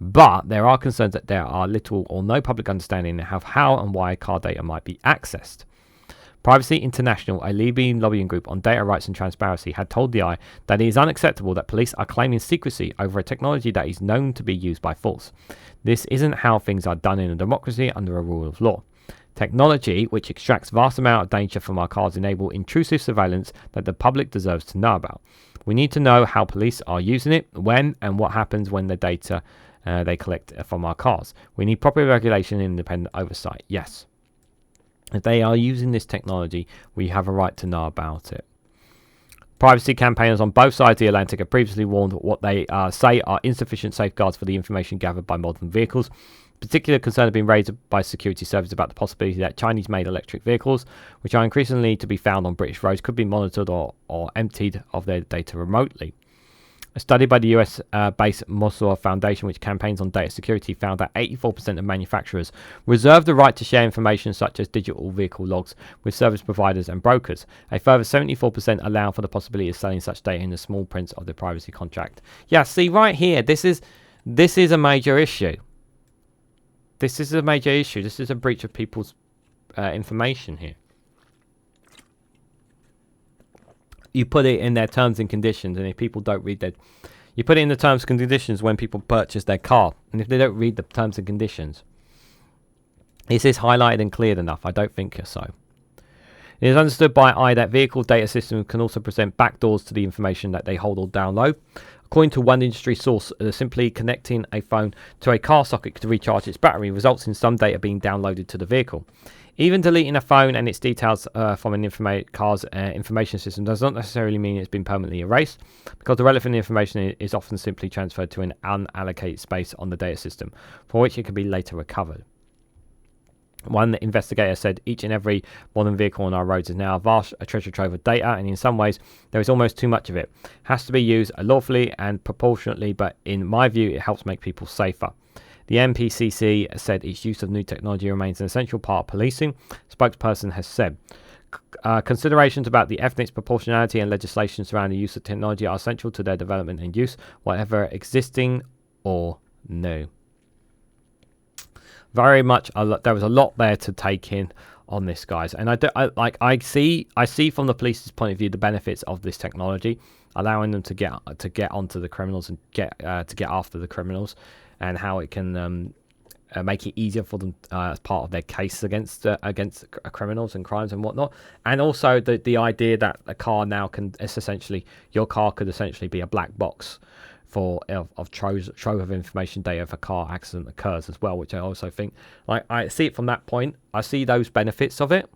But there are concerns that there are little or no public understanding of how and why car data might be accessed. Privacy International, a leading lobbying group on data rights and transparency, had told the Eye that it is unacceptable that police are claiming secrecy over a technology that is known to be used by force. This isn't how things are done in a democracy under a rule of law. Technology which extracts vast amount of data from our cars enable intrusive surveillance that the public deserves to know about. We need to know how police are using it, when, and what happens when the data they collect from our cars. We need proper regulation and independent oversight. Yes. If they are using this technology, we have a right to know about it. Privacy campaigners on both sides of the Atlantic have previously warned what they say are insufficient safeguards for the information gathered by modern vehicles. Particular concern has been raised by security services about the possibility that Chinese-made electric vehicles, which are increasingly to be found on British roads, could be monitored or emptied of their data remotely. A study by the US-based Mosor Foundation, which campaigns on data security, found that 84% of manufacturers reserve the right to share information such as digital vehicle logs with service providers and brokers. A further 74% allow for the possibility of selling such data in the small print of the privacy contract. Yeah, see right here, this is a major issue. This is a major issue. This is a breach of people's information here. You put it in their terms and conditions, and if people don't read that, you put it in the terms and conditions when people purchase their car, and if they don't read the terms and conditions, is this highlighted and cleared enough? I don't think so. It is understood by I that vehicle data systems can also present backdoors to the information that they hold or download. According to one industry source, simply connecting a phone to a car socket to recharge its battery results in some data being downloaded to the vehicle. Even deleting a phone and its details from an car's information system does not necessarily mean it's been permanently erased, because the relevant information is often simply transferred to an unallocated space on the data system, from which it can be later recovered. One investigator said each and every modern vehicle on our roads is now a treasure trove of data, and in some ways there is almost too much of it. It has to be used lawfully and proportionately, but in my view it helps make people safer. The MPCC said its use of new technology remains an essential part of policing. Spokesperson has said considerations about the ethics, proportionality and legislation surrounding the use of technology are essential to their development and use, whatever existing or new. Very much, there was a lot there to take in on this, guys, and I see from the police's point of view the benefits of this technology, allowing them to get onto the criminals and get after the criminals, and how it can make it easier for them as part of their case against criminals and crimes and whatnot. And also the idea that a car now your car could essentially be a black box of trove of information data if a car accident occurs as well, which I also think, I see it from that point. I see those benefits of it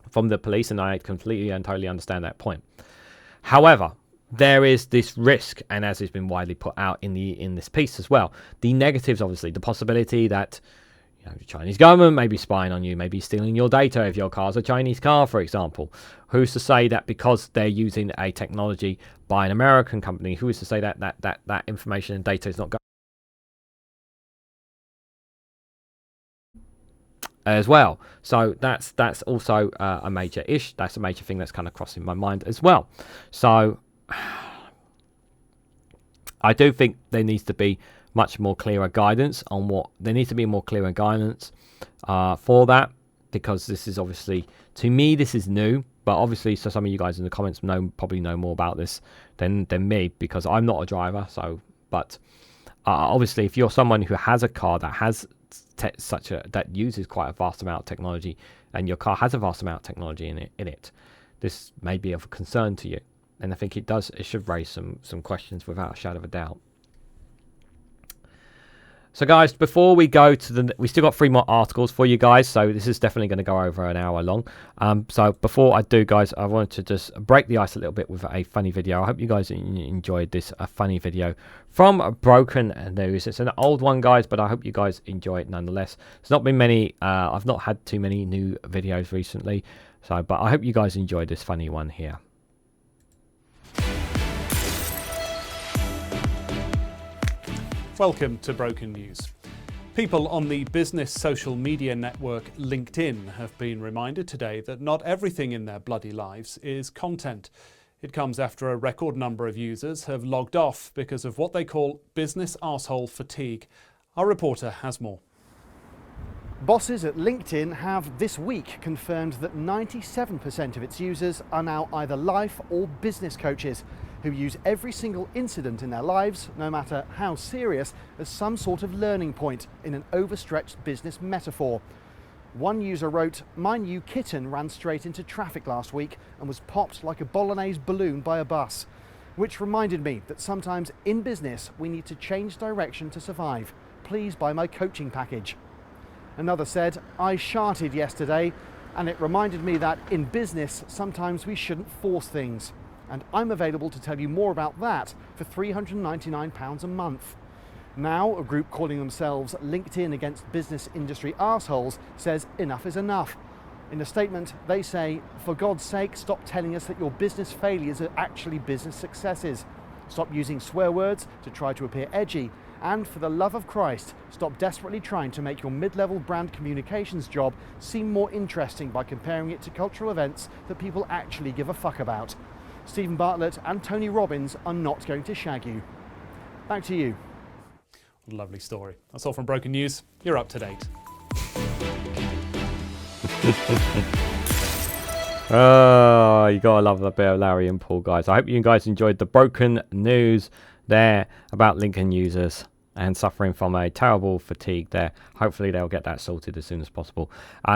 from the police, and I completely and totally understand that point. However, there is this risk, and as has been widely put out in this piece as well, the negatives, obviously, the possibility that the Chinese government may be spying on you, maybe stealing your data if your car's a Chinese car, for example. Who's to say that because they're using a technology by an American company, who is to say that information and data is not going as well? So that's also a major issue. That's a major thing that's kind of crossing my mind as well. So I do think there needs to be much more clearer guidance on there needs to be more clearer guidance for that, because this is obviously, to me, this is new, but obviously, so some of you guys in the comments probably know more about this than me, because I'm not a driver. So, but obviously, if you're someone who has a car that has that uses quite a vast amount of technology, and your car has a vast amount of technology in it, this may be of concern to you. And I think it should raise some questions without a shadow of a doubt. So guys, before we go to we still got 3 more articles for you guys, so this is definitely going to go over an hour long. So before I do, guys, I wanted to just break the ice a little bit with a funny video. I hope you guys enjoyed this funny video from Broken News. It's an old one, guys, but I hope you guys enjoy it nonetheless. There's not been many, I've not had too many new videos recently, so but I hope you guys enjoyed this funny one here. Welcome to Broken News. People on the business social media network LinkedIn have been reminded today that not everything in their bloody lives is content. It comes after a record number of users have logged off because of what they call business arsehole fatigue. Our reporter has more. Bosses at LinkedIn have this week confirmed that 97% of its users are now either life or business coaches who use every single incident in their lives, no matter how serious, as some sort of learning point in an overstretched business metaphor. One user wrote, "My new kitten ran straight into traffic last week and was popped like a bolognese balloon by a bus," which reminded me that sometimes in business we need to change direction to survive. Please buy my coaching package. Another said, "I sharted yesterday and it reminded me that in business sometimes we shouldn't force things." And I'm available to tell you more about that for £399 a month. Now, a group calling themselves LinkedIn Against Business Industry Arseholes says enough is enough. In a statement, they say, "For God's sake, stop telling us that your business failures are actually business successes. Stop using swear words to try to appear edgy. And for the love of Christ, stop desperately trying to make your mid-level brand communications job seem more interesting by comparing it to cultural events that people actually give a fuck about. Stephen Bartlett and Tony Robbins are not going to shag you." Back to you. What a lovely story. That's all from Broken News. You're up to date. Oh, you gotta love a bit of Larry and Paul, guys. I hope you guys enjoyed the Broken News there about LinkedIn users and suffering from a terrible fatigue there. Hopefully they'll get that sorted as soon as possible.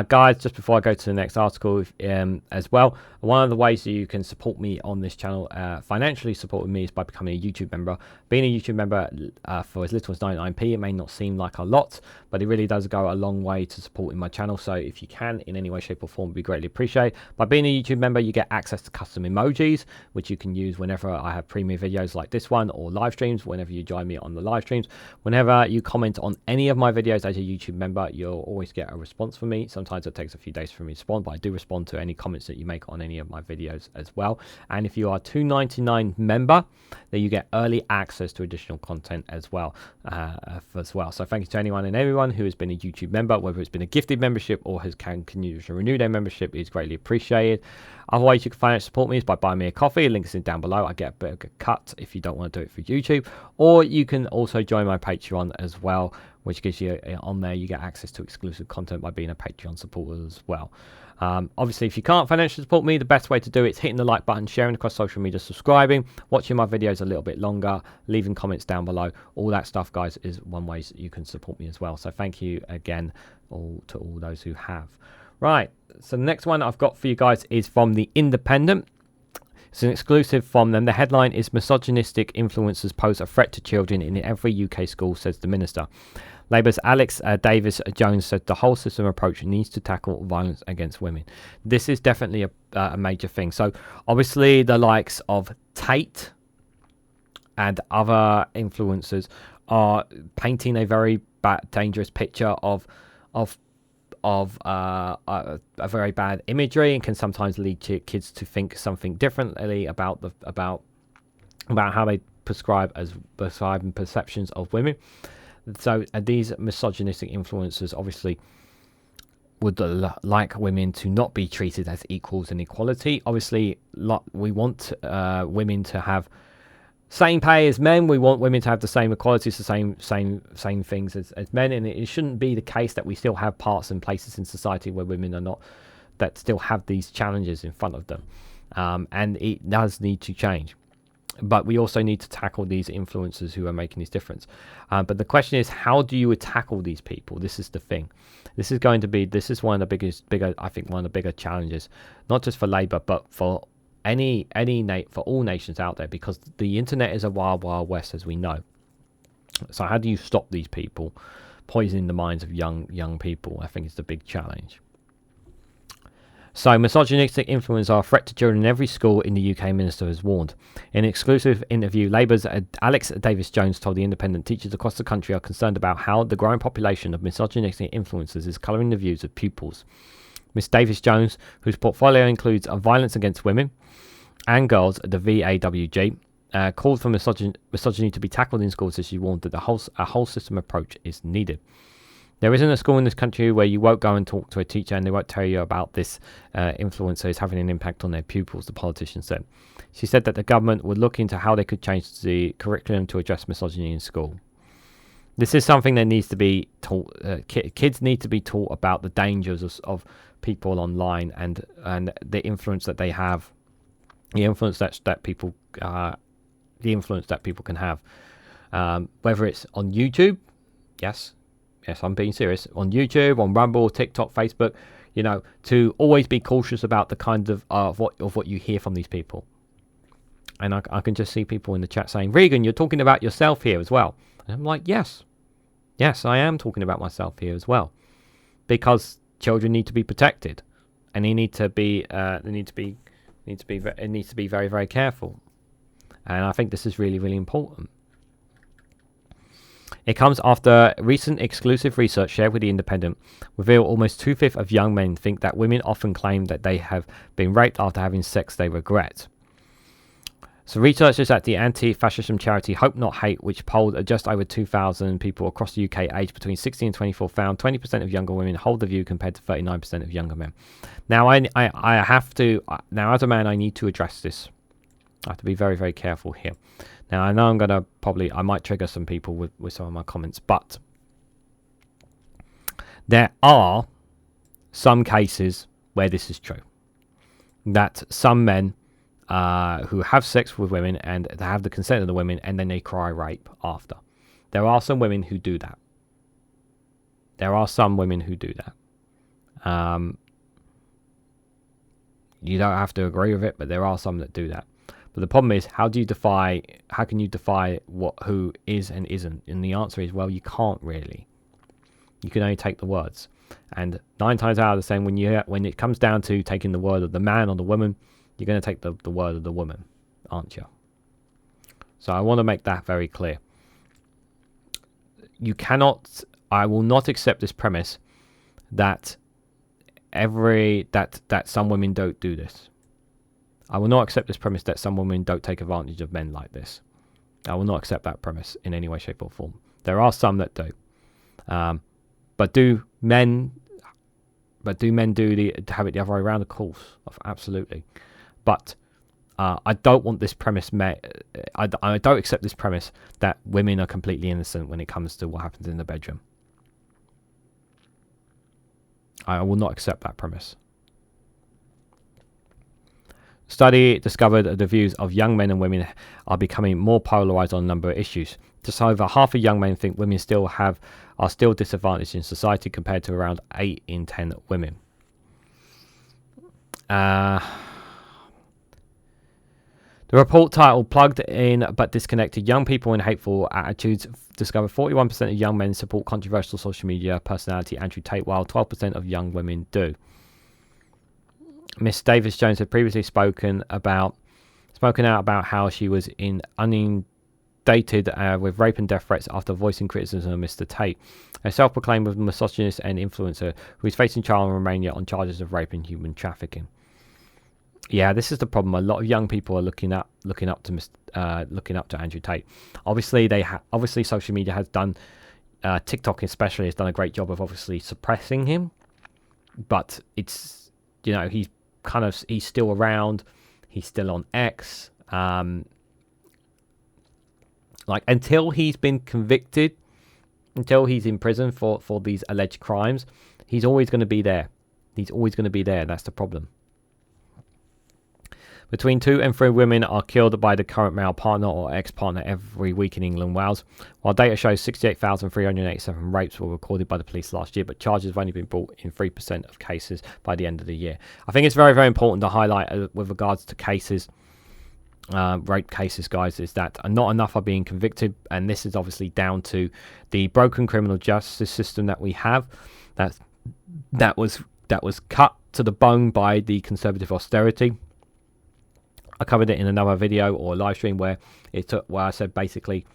Guys, just before I go to the next article as well, one of the ways that you can support me on this channel, financially supporting me, is by becoming a YouTube member. Being a YouTube member for as little as 99p, it may not seem like a lot, but it really does go a long way to supporting my channel. So if you can in any way, shape or form, it'd be greatly appreciated. By being a YouTube member, you get access to custom emojis, which you can use whenever I have premium videos like this one, or live streams, whenever you join me on the live streams. Whenever you comment on any of my videos as a YouTube member, you'll always get a response from me. Sometimes it takes a few days for me to respond, but I do respond to any comments that you make on any of my videos as well. And if you are a $2.99 member, then you get early access to additional content as well. So thank you to anyone and everyone who has been a YouTube member, whether it's been a gifted membership or has continued to renew their membership. Is greatly appreciated. Other ways you can financially support me is by buying me a coffee. Links in down below. I get a bit of a cut if you don't want to do it through YouTube, or you can also join my Patreon as well, which gives you on there you get access to exclusive content by being a Patreon supporter as well. Obviously, if you can't financially support me, the best way to do it is hitting the like button, sharing across social media, subscribing, watching my videos a little bit longer, leaving comments down below. All that stuff, guys, is one way you can support me as well. So thank you again to all those who have. Right, so the next one I've got for you guys is from The Independent. It's an exclusive from them. The headline is "Misogynistic Influencers Pose a Threat to Children in Every UK School," says the Minister. Labour's Alex Davis-Jones said the whole system approach needs to tackle violence against women. This is definitely a major thing. So obviously the likes of Tate and other influencers are painting a very dangerous picture of a very bad imagery, and can sometimes lead kids to think something differently about how they prescribe and perceptions of women. So these misogynistic influencers obviously would like women to not be treated as equals and equality. Obviously, we want women to have same pay as men. We want women to have the same equalities, the same things as men. And it shouldn't be the case that we still have parts and places in society where women are not, that still have these challenges in front of them. And it does need to change. But we also need to tackle these influencers who are making this difference. But the question is, how do you tackle these people? This is the thing. This is one of the bigger challenges, not just for Labour, but for for all nations out there, because the internet is a wild, wild west, as we know. So how do you stop these people poisoning the minds of young people? I think it's the big challenge. So, misogynistic influence are a threat to children in every school in the UK, Minister has warned. In an exclusive interview, Labour's Alex Davis-Jones told The Independent teachers across the country are concerned about how the growing population of misogynistic influencers is colouring the views of pupils. Miss Davis-Jones, whose portfolio includes violence against women and girls, the VAWG, called for misogyny to be tackled in schools, as she warned that a whole system approach is needed. There isn't a school in this country where you won't go and talk to a teacher and they won't tell you about this influencer is having an impact on their pupils, the politician said. She said that the government would look into how they could change the curriculum to address misogyny in school. This is something that needs to be taught. Kids need to be taught about the dangers of people online and the influence that they have, the influence that people can have, whether it's on YouTube. Yes, I'm being serious. On YouTube, on Rumble, TikTok, Facebook, to always be cautious about the kind of what you hear from these people. And I can just see people in the chat saying, "Regan, you're talking about yourself here as well." And I'm like, yes, I am talking about myself here as well, because children need to be protected, and it needs to be very, very careful. And I think this is really, really important. It comes after recent exclusive research shared with The Independent revealed almost 2/5 of young men think that women often claim that they have been raped after having sex they regret. So researchers at the anti-fascism charity Hope Not Hate, which polled just over 2,000 people across the UK aged between 16 and 24, found 20% of younger women hold the view compared to 39% of younger men. Now, I have to, now as a man, I need to address this. I have to be very, very careful here. Now, I know I might trigger some people with some of my comments, but there are some cases where this is true. That some men who have sex with women and they have the consent of the women and then they cry rape after. There are some women who do that. There are some women who do that. You don't have to agree with it, but there are some that do that. But the problem is, how can you defy who is and isn't? And the answer is, well, you can't really. You can only take the words. And 9 times out of 10, when it comes down to taking the word of the man or the woman, you're going to take the word of the woman, aren't you? So I want to make that very clear. I will not accept this premise that that some women don't do this. I will not accept this premise that some women don't take advantage of men like this. I will not accept that premise in any way, shape, or form. There are some that do. But do men have it the other way around? Of course, absolutely. But I don't want this premise I don't accept this premise that women are completely innocent when it comes to what happens in the bedroom. I will not accept that premise. Study discovered that the views of young men and women are becoming more polarized on a number of issues. Just over half of young men think women are still disadvantaged in society, compared to around 8 in 10 women. The report, titled "Plugged In but Disconnected: Young People and Hateful Attitudes," discovered 41% of young men support controversial social media personality Andrew Tate, while 12% of young women do. Miss Davis-Jones had previously spoken out about how she was inundated with rape and death threats after voicing criticism of Mr. Tate, a self-proclaimed misogynist and influencer who is facing trial in Romania on charges of rape and human trafficking. Yeah, this is the problem. A lot of young people are looking up to Andrew Tate. Obviously, social media has done, TikTok especially has done a great job of obviously suppressing him, but it's, he's still around. He's still on X. Until he's been convicted, until he's in prison for these alleged crimes, he's always going to be there. He's always going to be there. That's the problem. Between 2 and 3 women are killed by the current male partner or ex-partner every week in England and Wales, while data shows 68,387 rapes were recorded by the police last year, but charges have only been brought in 3% of cases by the end of the year. I think it's very, very important to highlight with regards to cases, rape cases, guys, is that not enough are being convicted, and this is obviously down to the broken criminal justice system that we have, that was cut to the bone by the Conservative austerity. I covered it in another video or live stream where I said basically,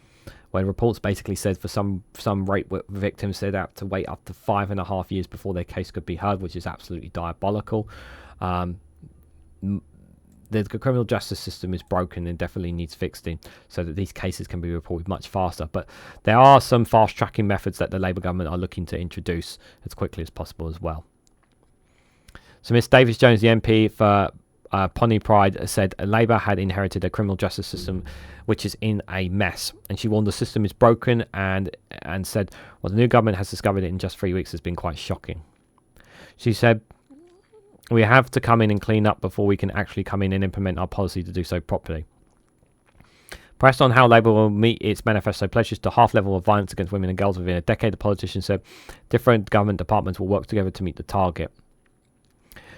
when reports basically said for some rape victims they'd have to wait up to 5.5 years before their case could be heard, which is absolutely diabolical. The criminal justice system is broken and definitely needs fixing so that these cases can be reported much faster. But there are some fast tracking methods that the Labour government are looking to introduce as quickly as possible as well. So Miss Davis-Jones, the MP for Pontypridd, said Labour had inherited a criminal justice system which is in a mess, and she warned the system is broken and said what the new government has discovered in just 3 weeks has been quite shocking. She said, "We have to come in and clean up before we can actually come in and implement our policy to do so properly." Pressed on how Labour will meet its manifesto pledges to half level of violence against women and girls within a decade, the politician said different government departments will work together to meet the target.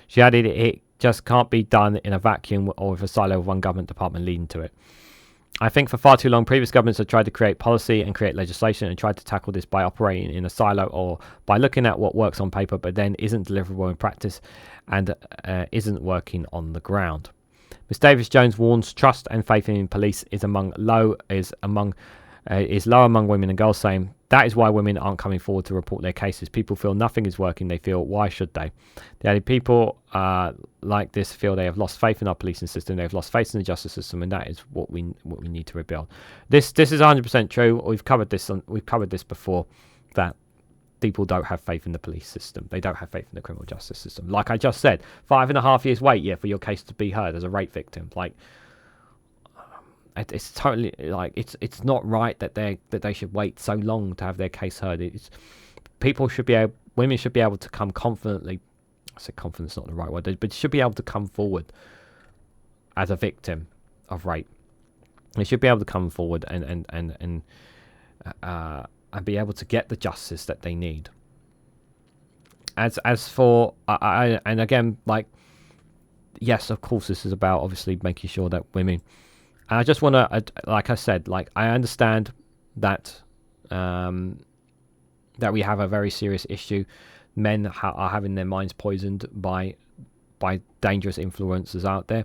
She added it just can't be done in a vacuum or with a silo of one government department leading to it. "I think for far too long previous governments have tried to create policy and create legislation and tried to tackle this by operating in a silo or by looking at what works on paper but then isn't deliverable in practice and isn't working on the ground." Ms Davis-Jones warns trust and faith in police is low among women and girls, saying that is why women aren't coming forward to report their cases. People feel nothing is working. They feel, why should they? The only people like this feel they have lost faith in our policing system. They have lost faith in the justice system, and that is what we need to rebuild. This is 100% true. We've covered this before, that people don't have faith in the police system. They don't have faith in the criminal justice system. Like I just said, 5.5 years wait, for your case to be heard as a rape victim. It's totally it's not right that they should wait so long to have their case heard. Women should be able to come confidently. I said confidence, not the right word, but should be able to come forward as a victim of rape. They should be able to come forward and and be able to get the justice that they need. As for and again, like, yes, of course, this is about obviously making sure that women. I just want to, like I said, like, I understand that that we have a very serious issue. Men are having their minds poisoned by dangerous influences out there.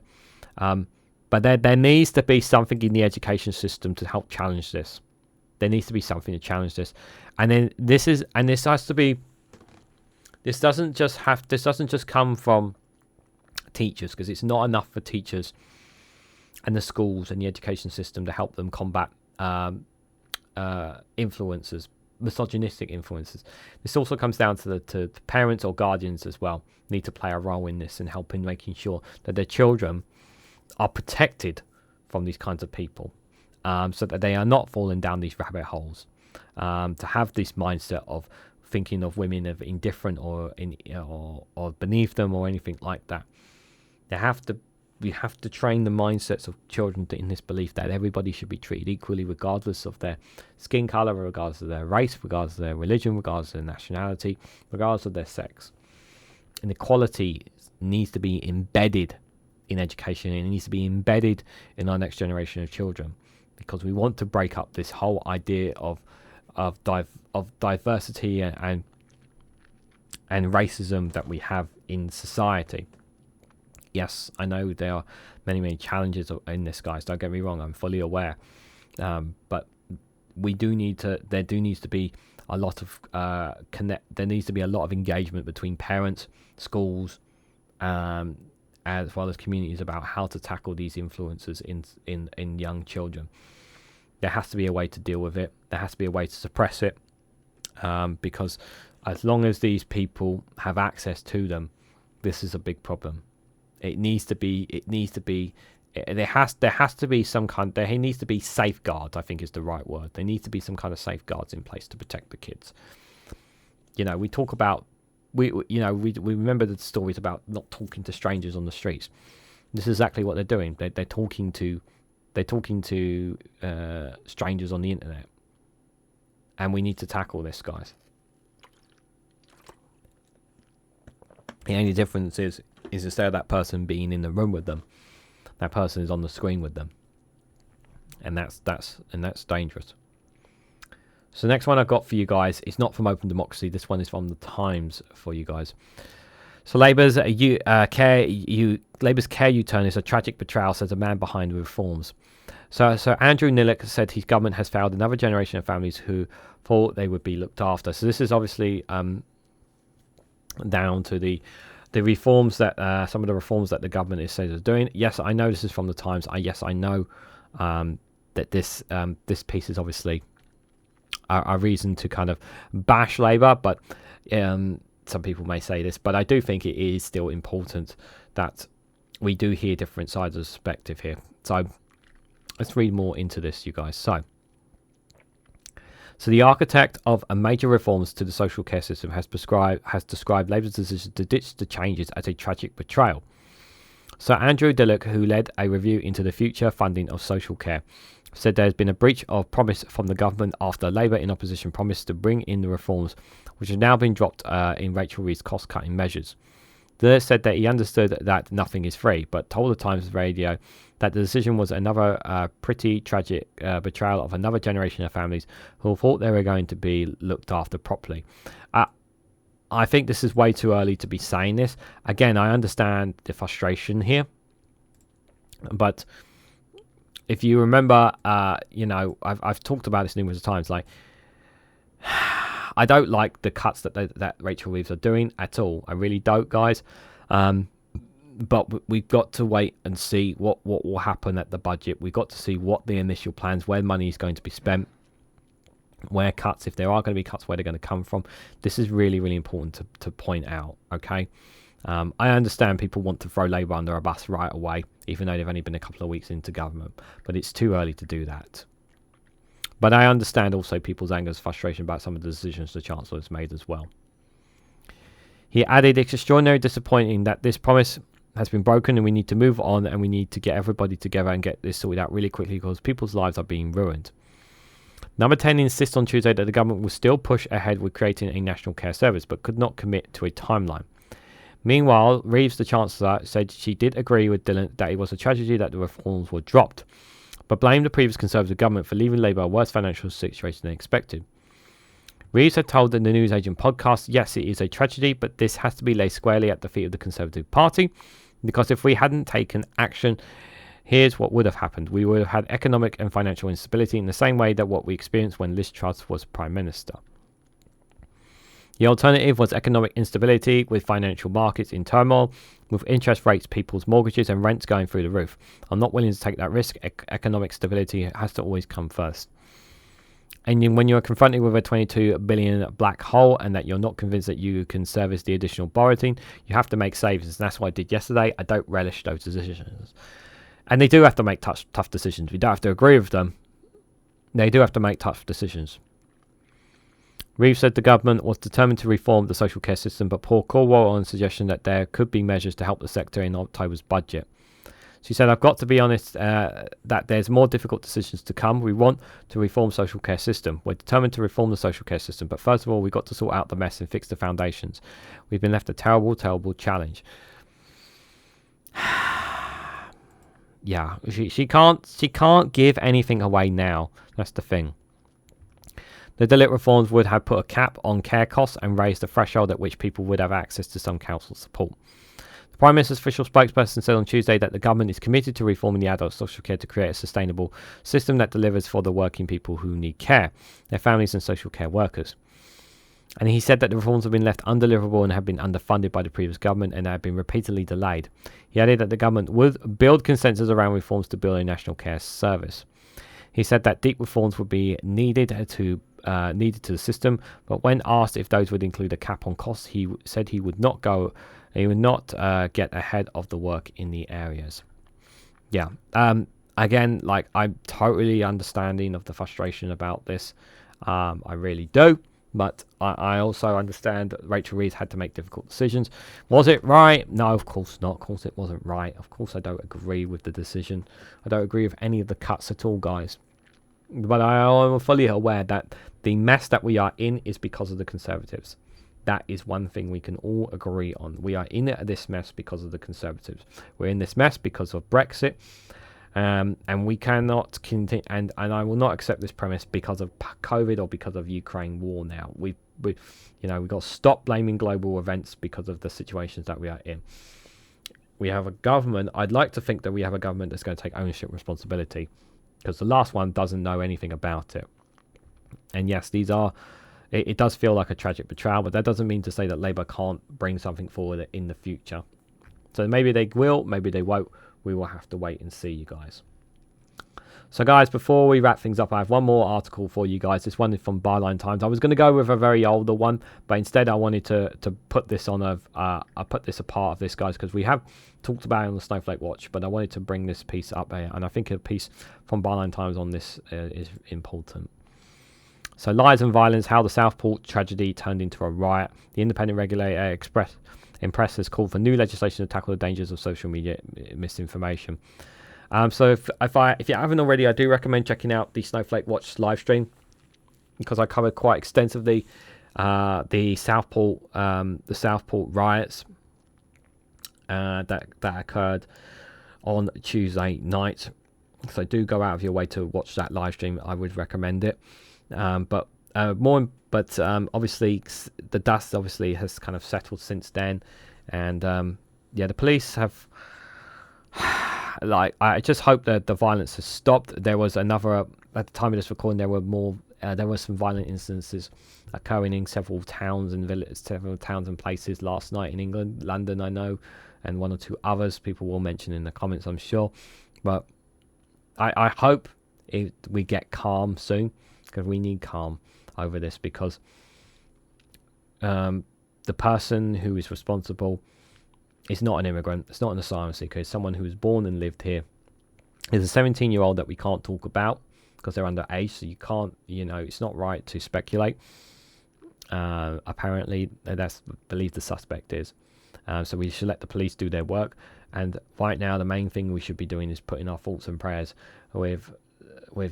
But there needs to be something in the education system to help challenge this. There needs to be something to challenge this, and then this has to be. This doesn't just come from teachers, because it's not enough for teachers and the schools and the education system to help them combat influences, misogynistic influences. This also comes down to the parents or guardians as well. Need to play a role in this and helping making sure that their children are protected from these kinds of people, so that they are not falling down these rabbit holes. To have this mindset of thinking of women as indifferent or beneath them or anything like that. We have to train the mindsets of children in this belief that everybody should be treated equally, regardless of their skin color, regardless of their race, regardless of their religion, regardless of their nationality, regardless of their sex. And equality needs to be embedded in education, and it needs to be embedded in our next generation of children, because we want to break up this whole idea of diversity and racism that we have in society. Yes, I know there are many challenges in this, guys. Don't get me wrong; I'm fully aware. But we do need to. There needs to be a lot of There needs to be a lot of engagement between parents, schools, as well as communities about how to tackle these influences in young children. There has to be a way to deal with it. There has to be a way to suppress it, because as long as these people have access to them, this is a big problem. There needs to be safeguards, I think is the right word. There needs to be some kind of safeguards in place to protect the kids. You know, we talk about, we remember the stories about not talking to strangers on the streets. This is exactly what they're doing. They're talking to strangers on the internet, and we need to tackle this, guys. The only difference is instead of that person being in the room with them, that person is on the screen with them, and that's dangerous. So the next one I've got for you guys is not from Open Democracy. This one is from the Times for you guys. So Labour's care U-turn is a tragic betrayal, says a man behind the reforms. So Andrew Nillock said his government has failed another generation of families who thought they would be looked after. So this is obviously down to the reforms that some of the reforms that the government is said is doing. Yes, I know this is from the Times. Yes, I know that this piece is obviously a reason to kind of bash Labour, but some people may say this, but I do think it is still important that we do hear different sides of the perspective here. So let's read more into this, you guys. So the architect of a major reforms to the social care system has described Labour's decision to ditch the changes as a tragic betrayal. So Andrew Nillock, who led a review into the future funding of social care, said there has been a breach of promise from the government after Labour in opposition promised to bring in the reforms, which have now been dropped in Rachel Reed's cost-cutting measures. Nillock said that he understood that nothing is free, but told the Times Radio that the decision was another pretty tragic betrayal of another generation of families who thought they were going to be looked after properly. I think this is way too early to be saying this. Again, I understand the frustration here, but if you remember, I've talked about this numerous times. Like, I don't like the cuts that Rachel Reeves are doing at all. I really don't, guys. But we've got to wait and see what will happen at the budget. We've got to see what the initial plans, where money is going to be spent, where cuts, if there are going to be cuts, where they're going to come from. This is really, really important to point out, okay? I understand people want to throw Labour under a bus right away, even though they've only been a couple of weeks into government, but it's too early to do that. But I understand also people's anger and frustration about some of the decisions the Chancellor has made as well. He added, it's extraordinarily disappointing that this promise has been broken and we need to move on and we need to get everybody together and get this sorted out really quickly because people's lives are being ruined. Number 10 insists on Tuesday that the government will still push ahead with creating a national care service, but could not commit to a timeline. Meanwhile, Reeves, the Chancellor, said she did agree with Dillon that it was a tragedy that the reforms were dropped, but blamed the previous Conservative government for leaving Labour a worse financial situation than expected. Reeves had told the Newsagent podcast, yes, it is a tragedy, but this has to be laid squarely at the feet of the Conservative Party, because if we hadn't taken action, here's what would have happened. We would have had economic and financial instability in the same way that what we experienced when Liz Truss was Prime Minister. The alternative was economic instability with financial markets in turmoil, with interest rates, people's mortgages and rents going through the roof. I'm not willing to take that risk. Economic stability has to always come first. And then when you're confronted with a 22 billion black hole and that you're not convinced that you can service the additional borrowing, you have to make savings. And that's what I did yesterday. I don't relish those decisions. And they do have to make tough decisions. We don't have to agree with them. They do have to make tough decisions. Reeves said the government was determined to reform the social care system, but Paul Cornwall on the suggestion that there could be measures to help the sector in October's budget. She said, I've got to be honest that there's more difficult decisions to come. We want to reform social care system. We're determined to reform the social care system, but first of all, we've got to sort out the mess and fix the foundations. We've been left a terrible, terrible challenge. Yeah, she can't give anything away now. That's the thing. The Delit reforms would have put a cap on care costs and raised the threshold at which people would have access to some council support. The Prime Minister's official spokesperson said on Tuesday that the government is committed to reforming the adult social care to create a sustainable system that delivers for the working people who need care, their families and social care workers. And he said that the reforms have been left undeliverable and have been underfunded by the previous government and have been repeatedly delayed. He added that the government would build consensus around reforms to build a national care service. He said that deep reforms would be needed to the system, but when asked if those would include a cap on costs, he said he would not get ahead of the work in the areas. Yeah. Again, like, I'm totally understanding of the frustration about this. I really do. But I also understand that Rachel Reeves had to make difficult decisions. Was it right? No, of course not. Of course it wasn't right. Of course I don't agree with the decision. I don't agree with any of the cuts at all, guys. But I am fully aware that the mess that we are in is because of the Conservatives. That is one thing we can all agree on. We are in this mess because of the Conservatives. We're in this mess because of Brexit. And we cannot continue, and I will not accept this premise because of COVID or because of Ukraine war. Now we've got to stop blaming global events because of the situations that we are in. We have a government. I'd like to think that we have a government that's going to take ownership responsibility, because the last one doesn't know anything about it. And yes, it does feel like a tragic betrayal, but that doesn't mean to say that Labour can't bring something forward in the future. So maybe they will, maybe they won't. We will have to wait and see, you guys. So, guys, before we wrap things up, I have one more article for you guys. This one is from Byline Times. I was going to go with a very older one, but instead I wanted to put this on I put this a part of this, guys, because we have talked about it on the Snowflake Watch, but I wanted to bring this piece up here, and I think a piece from Byline Times on this is important. So, lies and violence, how the Southport tragedy turned into a riot. The independent regulator Impress has called for new legislation to tackle the dangers of social media misinformation. So if you haven't already, I do recommend checking out the Snowflake Watch live stream, because I covered quite extensively the Southport riots that occurred on Tuesday night. So do go out of your way to watch that live stream. I would recommend it. Obviously the dust obviously has kind of settled since then, and the police have I just hope that the violence has stopped. There was another, at the time of this recording, there were some violent instances occurring in several towns and places last night in England, London, I know, and one or two others people will mention in the comments, I'm sure. But I hope we get calm soon, because we need calm over this, because the person who is responsible is not an immigrant, it's not an asylum seeker, it's someone who was born and lived here. It's a 17-year-old that we can't talk about because they're underage, so you can't, it's not right to speculate. Apparently, that's believed the suspect is. So we should let the police do their work. And right now, the main thing we should be doing is putting our thoughts and prayers with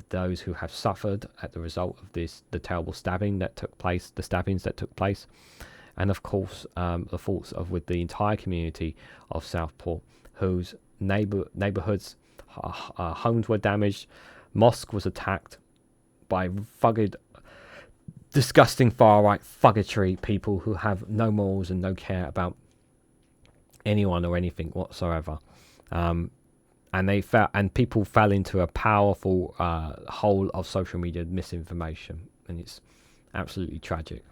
those who have suffered at the result of the terrible the stabbings that took place, and of course the thoughts of with the entire community of Southport, whose neighbourhoods, homes were damaged, mosque was attacked by disgusting far right fuggotry people who have no morals and no care about anyone or anything whatsoever. And people fell into a powerful hole of social media misinformation, and it's absolutely tragic.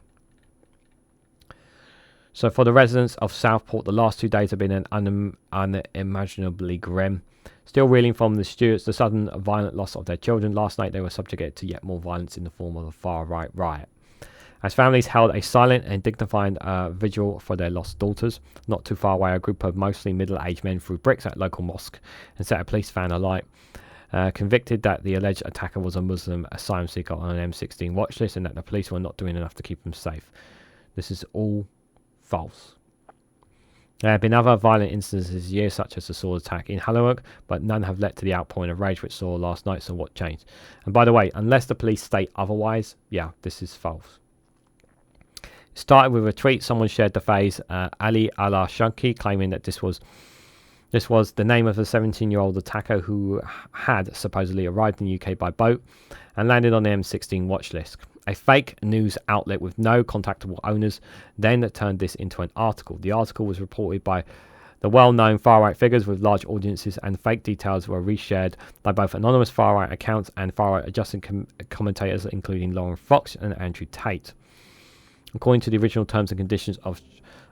So for the residents of Southport, the last 2 days have been unimaginably grim. Still reeling from the Stuarts, the sudden violent loss of their children. Last night they were subjected to yet more violence in the form of a far-right riot, as families held a silent and dignified vigil for their lost daughters. Not too far away, a group of mostly middle-aged men threw bricks at a local mosque and set a police van alight. Convicted that the alleged attacker was a Muslim asylum seeker on an M16 watch list, and that the police were not doing enough to keep him safe. This is all false. There have been other violent incidents this year, such as the sword attack in Halloween, but none have led to the outpouring of rage which saw last night. So what changed? And by the way, unless the police state otherwise, yeah, this is false. It started with a tweet. Someone shared the phrase Ali Allah Shunki, claiming that this was the name of a 17-year-old attacker who had supposedly arrived in the UK by boat and landed on the M16 watch list. A fake news outlet with no contactable owners then turned this into an article. The article was reported by the well-known far-right figures with large audiences, and fake details were reshared by both anonymous far-right accounts and far-right adjacent commentators, including Lauren Fox and Andrew Tate. According to the original terms and conditions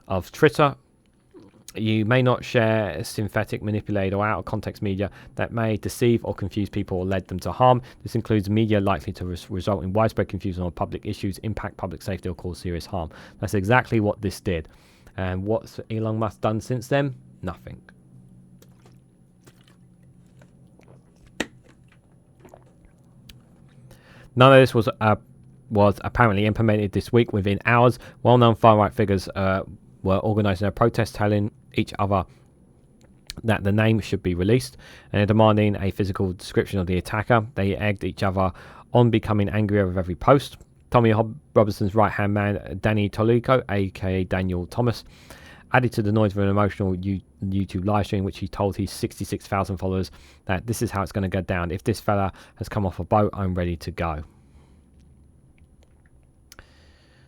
of Twitter, you may not share synthetic, manipulated, or out-of-context media that may deceive or confuse people or lead them to harm. This includes media likely to result in widespread confusion on public issues, impact public safety, or cause serious harm. That's exactly what this did. And what's Elon Musk done since then? Nothing. None of this was apparently implemented this week. Within hours, well-known far-right figures were organising a protest, telling each other that the name should be released and demanding a physical description of the attacker. They egged each other on, becoming angrier with every post. Tommy Robinson's right-hand man, Danny Tolico, aka Daniel Thomas, added to the noise of an emotional YouTube live stream, which he told his 66,000 followers that this is how it's going to go down. If this fella has come off a boat, I'm ready to go.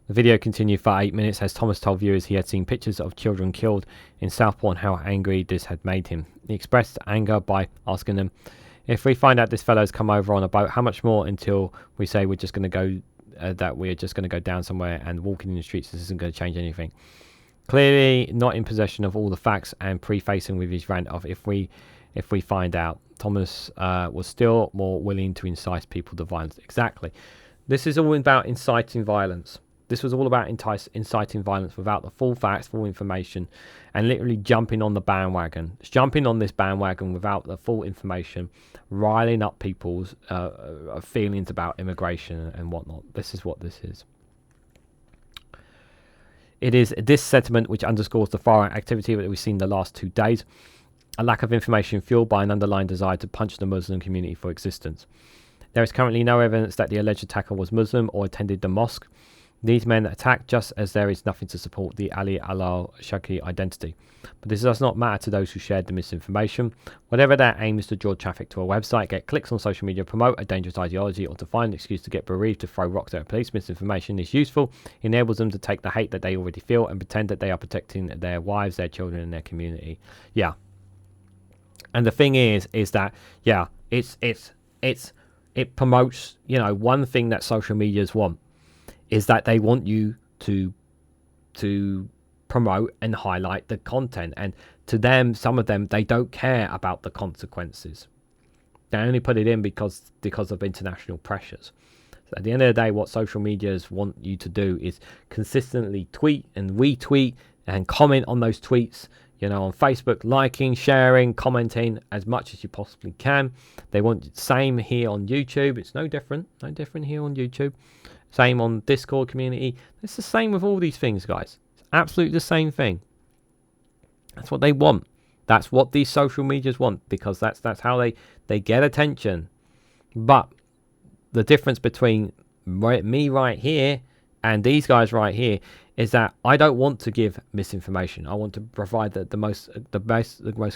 The video continued for 8 minutes as Thomas told viewers he had seen pictures of children killed in Southport and how angry this had made him. He expressed anger by asking them, if we find out this fellow's come over on a boat, how much more until we say we're just going to go, that we're just going to go down somewhere and walking in the streets, this isn't going to change anything. Clearly not in possession of all the facts, and prefacing with his rant of if we find out, Thomas was still more willing to incite people to violence. Exactly. This is all about inciting violence. This was all about inciting violence without the full facts, full information, and literally jumping on the bandwagon. Jumping on this bandwagon without the full information, riling up people's feelings about immigration and whatnot. This is what this is. It is this sentiment which underscores the far-right activity that we've seen the last 2 days. A lack of information fueled by an underlying desire to punch the Muslim community for existence. There is currently no evidence that the alleged attacker was Muslim or attended the mosque. These men attacked just as there is nothing to support the Ali al-Shaki identity. But this does not matter to those who shared the misinformation. Whatever their aim is to draw traffic to a website, get clicks on social media, promote a dangerous ideology, or to find an excuse to get bereaved to throw rocks at police, misinformation is useful. It enables them to take the hate that they already feel and pretend that they are protecting their wives, their children, and their community. Yeah. And the thing is that, yeah, it promotes, one thing that social medias want is that they want you to promote and highlight the content, and to them, some of them, they don't care about the consequences. They only put it in because of international pressures. So at the end of the day, what social medias want you to do is consistently tweet and retweet and comment on those tweets, on Facebook, liking, sharing, commenting as much as you possibly can. They want the same here on YouTube. It's no different here on YouTube. Same on Discord community. It's the same with all these things, guys. It's absolutely the same thing. That's what they want. That's what these social medias want, because that's how they get attention. But the difference between me right here and these guys right here is that I don't want to give misinformation. I want to provide the most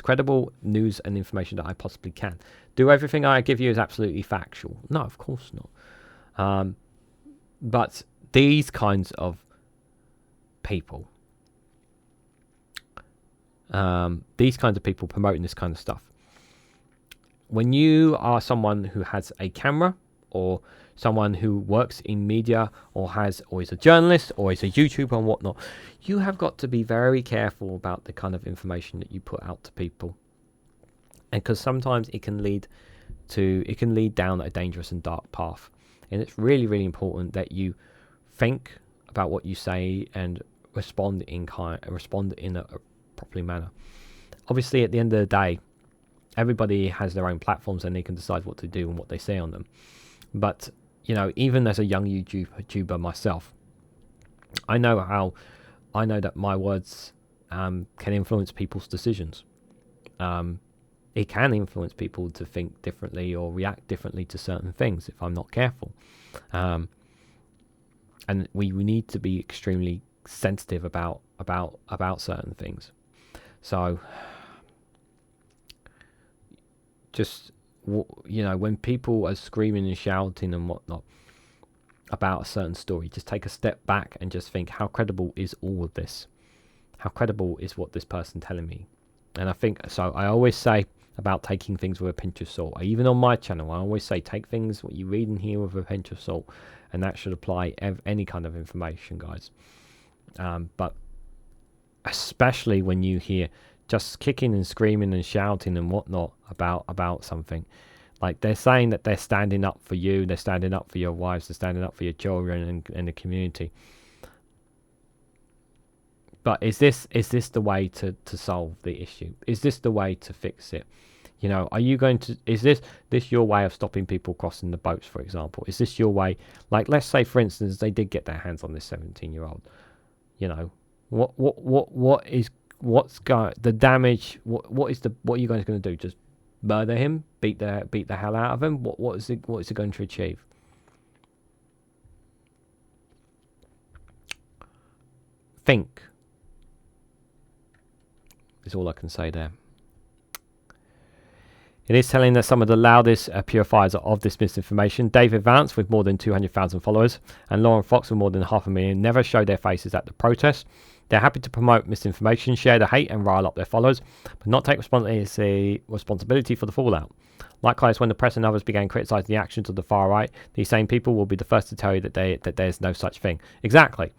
credible news and information that I possibly can. Do everything I give you is absolutely factual? No, of course not. But these kinds of people, promoting this kind of stuff, when you are someone who has a camera, or someone who works in media, or is a journalist, or is a YouTuber and whatnot, you have got to be very careful about the kind of information that you put out to people, and because sometimes it can lead down a dangerous and dark path. And it's really, really important that you think about what you say and respond in a properly manner. Obviously, at the end of the day, everybody has their own platforms and they can decide what to do and what they say on them. But even as a young YouTuber myself, I know that my words can influence people's decisions. It can influence people to think differently or react differently to certain things if I'm not careful. And we need to be extremely sensitive about certain things. So just, when people are screaming and shouting and whatnot about a certain story, just take a step back and just think, how credible is all of this? How credible is what this person telling me? And I think, so I always say about taking things with a pinch of salt. Even on my channel, I always say, take things, what you read and hear, with a pinch of salt. And that should apply any kind of information, guys. But especially when you hear just kicking and screaming and shouting and whatnot about something. Like, they're saying that they're standing up for you, they're standing up for your wives, they're standing up for your children and the community. But is this the way to solve the issue? Is this the way to fix it? Are you going to, is this your way of stopping people crossing the boats, for example? Is this your way? Like, let's say, for instance, they did get their hands on this 17-year-old. What's going, the damage? What are you guys going to do? Just murder him? Beat the hell out of him? What is it going to achieve? Think is all I can say there. It is telling that some of the loudest purifiers of this misinformation, David Vance with more than 200,000 followers and Lauren Fox with more than 500,000, never show their faces at the protest. They're happy to promote misinformation, share the hate and rile up their followers, but not take responsibility for the fallout. Likewise, when the press and others began criticising the actions of the far right, these same people will be the first to tell you that there's no such thing. Exactly.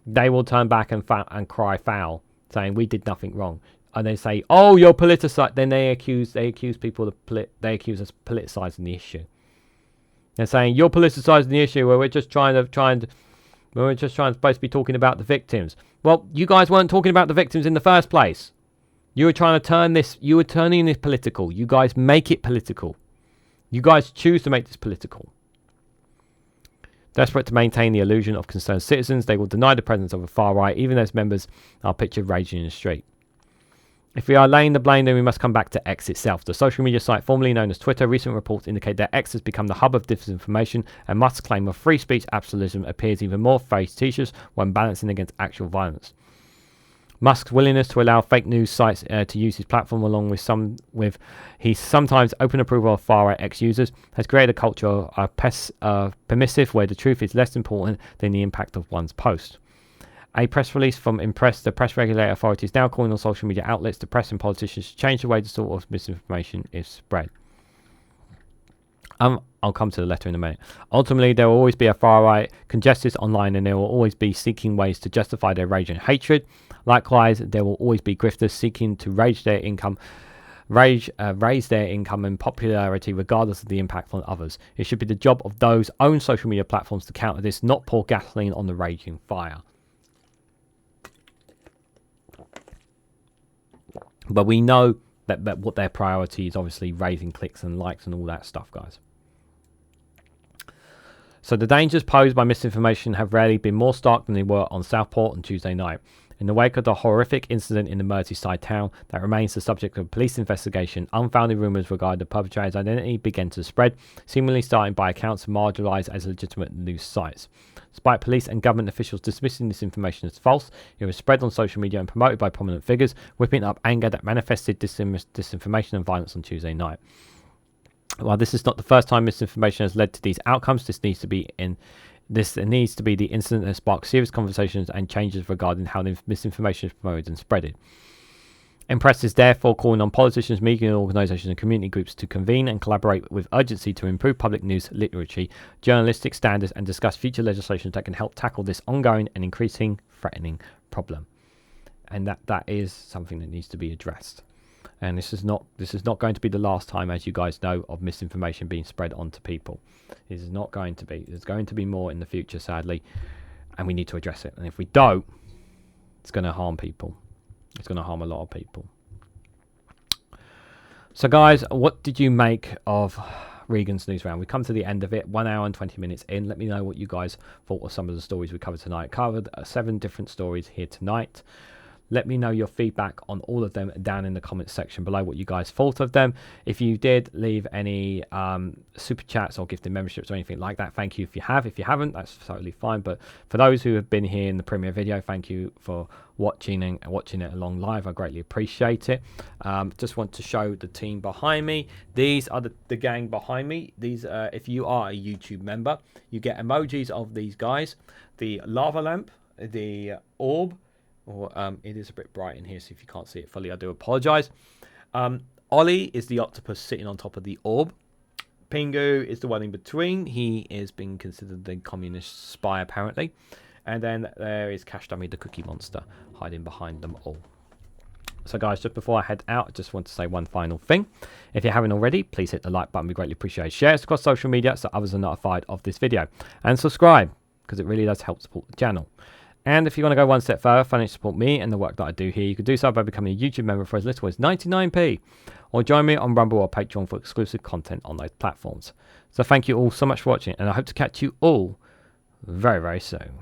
They will turn back and cry foul, saying we did nothing wrong. And they say, "Oh, you're politicized." Then they accuse people they accuse us of politicizing the issue. They're saying you're politicizing the issue where we're just supposed to be talking about the victims. Well, you guys weren't talking about the victims in the first place. You were trying to turning this political. You guys make it political. You guys choose to make this political. Desperate to maintain the illusion of concerned citizens, they will deny the presence of a far right, even as members are pictured raging in the street. If we are laying the blame, then we must come back to X itself. The social media site formerly known as Twitter, recent reports indicate that X has become the hub of disinformation, and Musk's claim of free speech absolutism appears even more facetious when balancing against actual violence. Musk's willingness to allow fake news sites to use his platform, along with his sometimes open approval of far-right X-users, has created a culture of permissive where the truth is less important than the impact of one's post. A press release from Impress, the press regulator authority, is now calling on social media outlets, the press and politicians to change the way the sort of misinformation is spread. I'll come to the letter in a minute. Ultimately, there will always be a far-right congested online, and there will always be seeking ways to justify their rage and hatred. Likewise, there will always be grifters seeking to raise their income and popularity regardless of the impact on others. It should be the job of those own social media platforms to counter this, not pour gasoline on the raging fire. But we know that what their priority is, obviously raising clicks and likes and all that stuff, guys. So the dangers posed by misinformation have rarely been more stark than they were on Southport on Tuesday night. In the wake of the horrific incident in the Merseyside town that remains the subject of a police investigation, unfounded rumours regarding the perpetrator's identity began to spread, seemingly starting by accounts marginalised as legitimate news sites. Despite police and government officials dismissing this information as false, it was spread on social media and promoted by prominent figures, whipping up anger that manifested disinformation and violence on Tuesday night. While this is not the first time misinformation has led to these outcomes, this needs to be the incident that sparks serious conversations and changes regarding how misinformation is promoted and spreaded. Impress is therefore calling on politicians, media organisations and community groups to convene and collaborate with urgency to improve public news literacy, journalistic standards and discuss future legislation that can help tackle this ongoing and increasing threatening problem. And that is something that needs to be addressed. And this is not going to be the last time, as you guys know, of misinformation being spread onto people. This is not going to be. There's going to be more in the future, sadly, and we need to address it. And if we don't, it's going to harm people. It's going to harm a lot of people. So, guys, what did you make of Regan's Newsround? We come to the end of it, 1 hour and 20 minutes in. Let me know what you guys thought of some of the stories we covered tonight. Covered 7 different stories here tonight. Let me know your feedback on all of them down in the comments section below, what you guys thought of them. If you did leave any super chats or gifted memberships or anything like that, thank you if you have. If you haven't, that's totally fine. But for those who have been here in the premiere video, thank you for watching and watching it along live. I greatly appreciate it. Just want to show the team behind me. These are the gang behind me. These, if you are a YouTube member, you get emojis of these guys. The lava lamp, the orb, or it is a bit bright in here, so if you can't see it fully, I do apologise. Ollie is the octopus sitting on top of the orb. Pingu is the one in between. He is being considered the communist spy, apparently. And then there is Cash Dummy, the cookie monster, hiding behind them all. So, guys, just before I head out, I just want to say one final thing. If you haven't already, please hit the like button. We greatly appreciate it. Share it across social media so others are notified of this video. And subscribe, because it really does help support the channel. And if you want to go one step further, financially support me and the work that I do here, you can do so by becoming a YouTube member for as little as 99p, or join me on Rumble or Patreon for exclusive content on those platforms. So thank you all so much for watching, and I hope to catch you all very, very soon.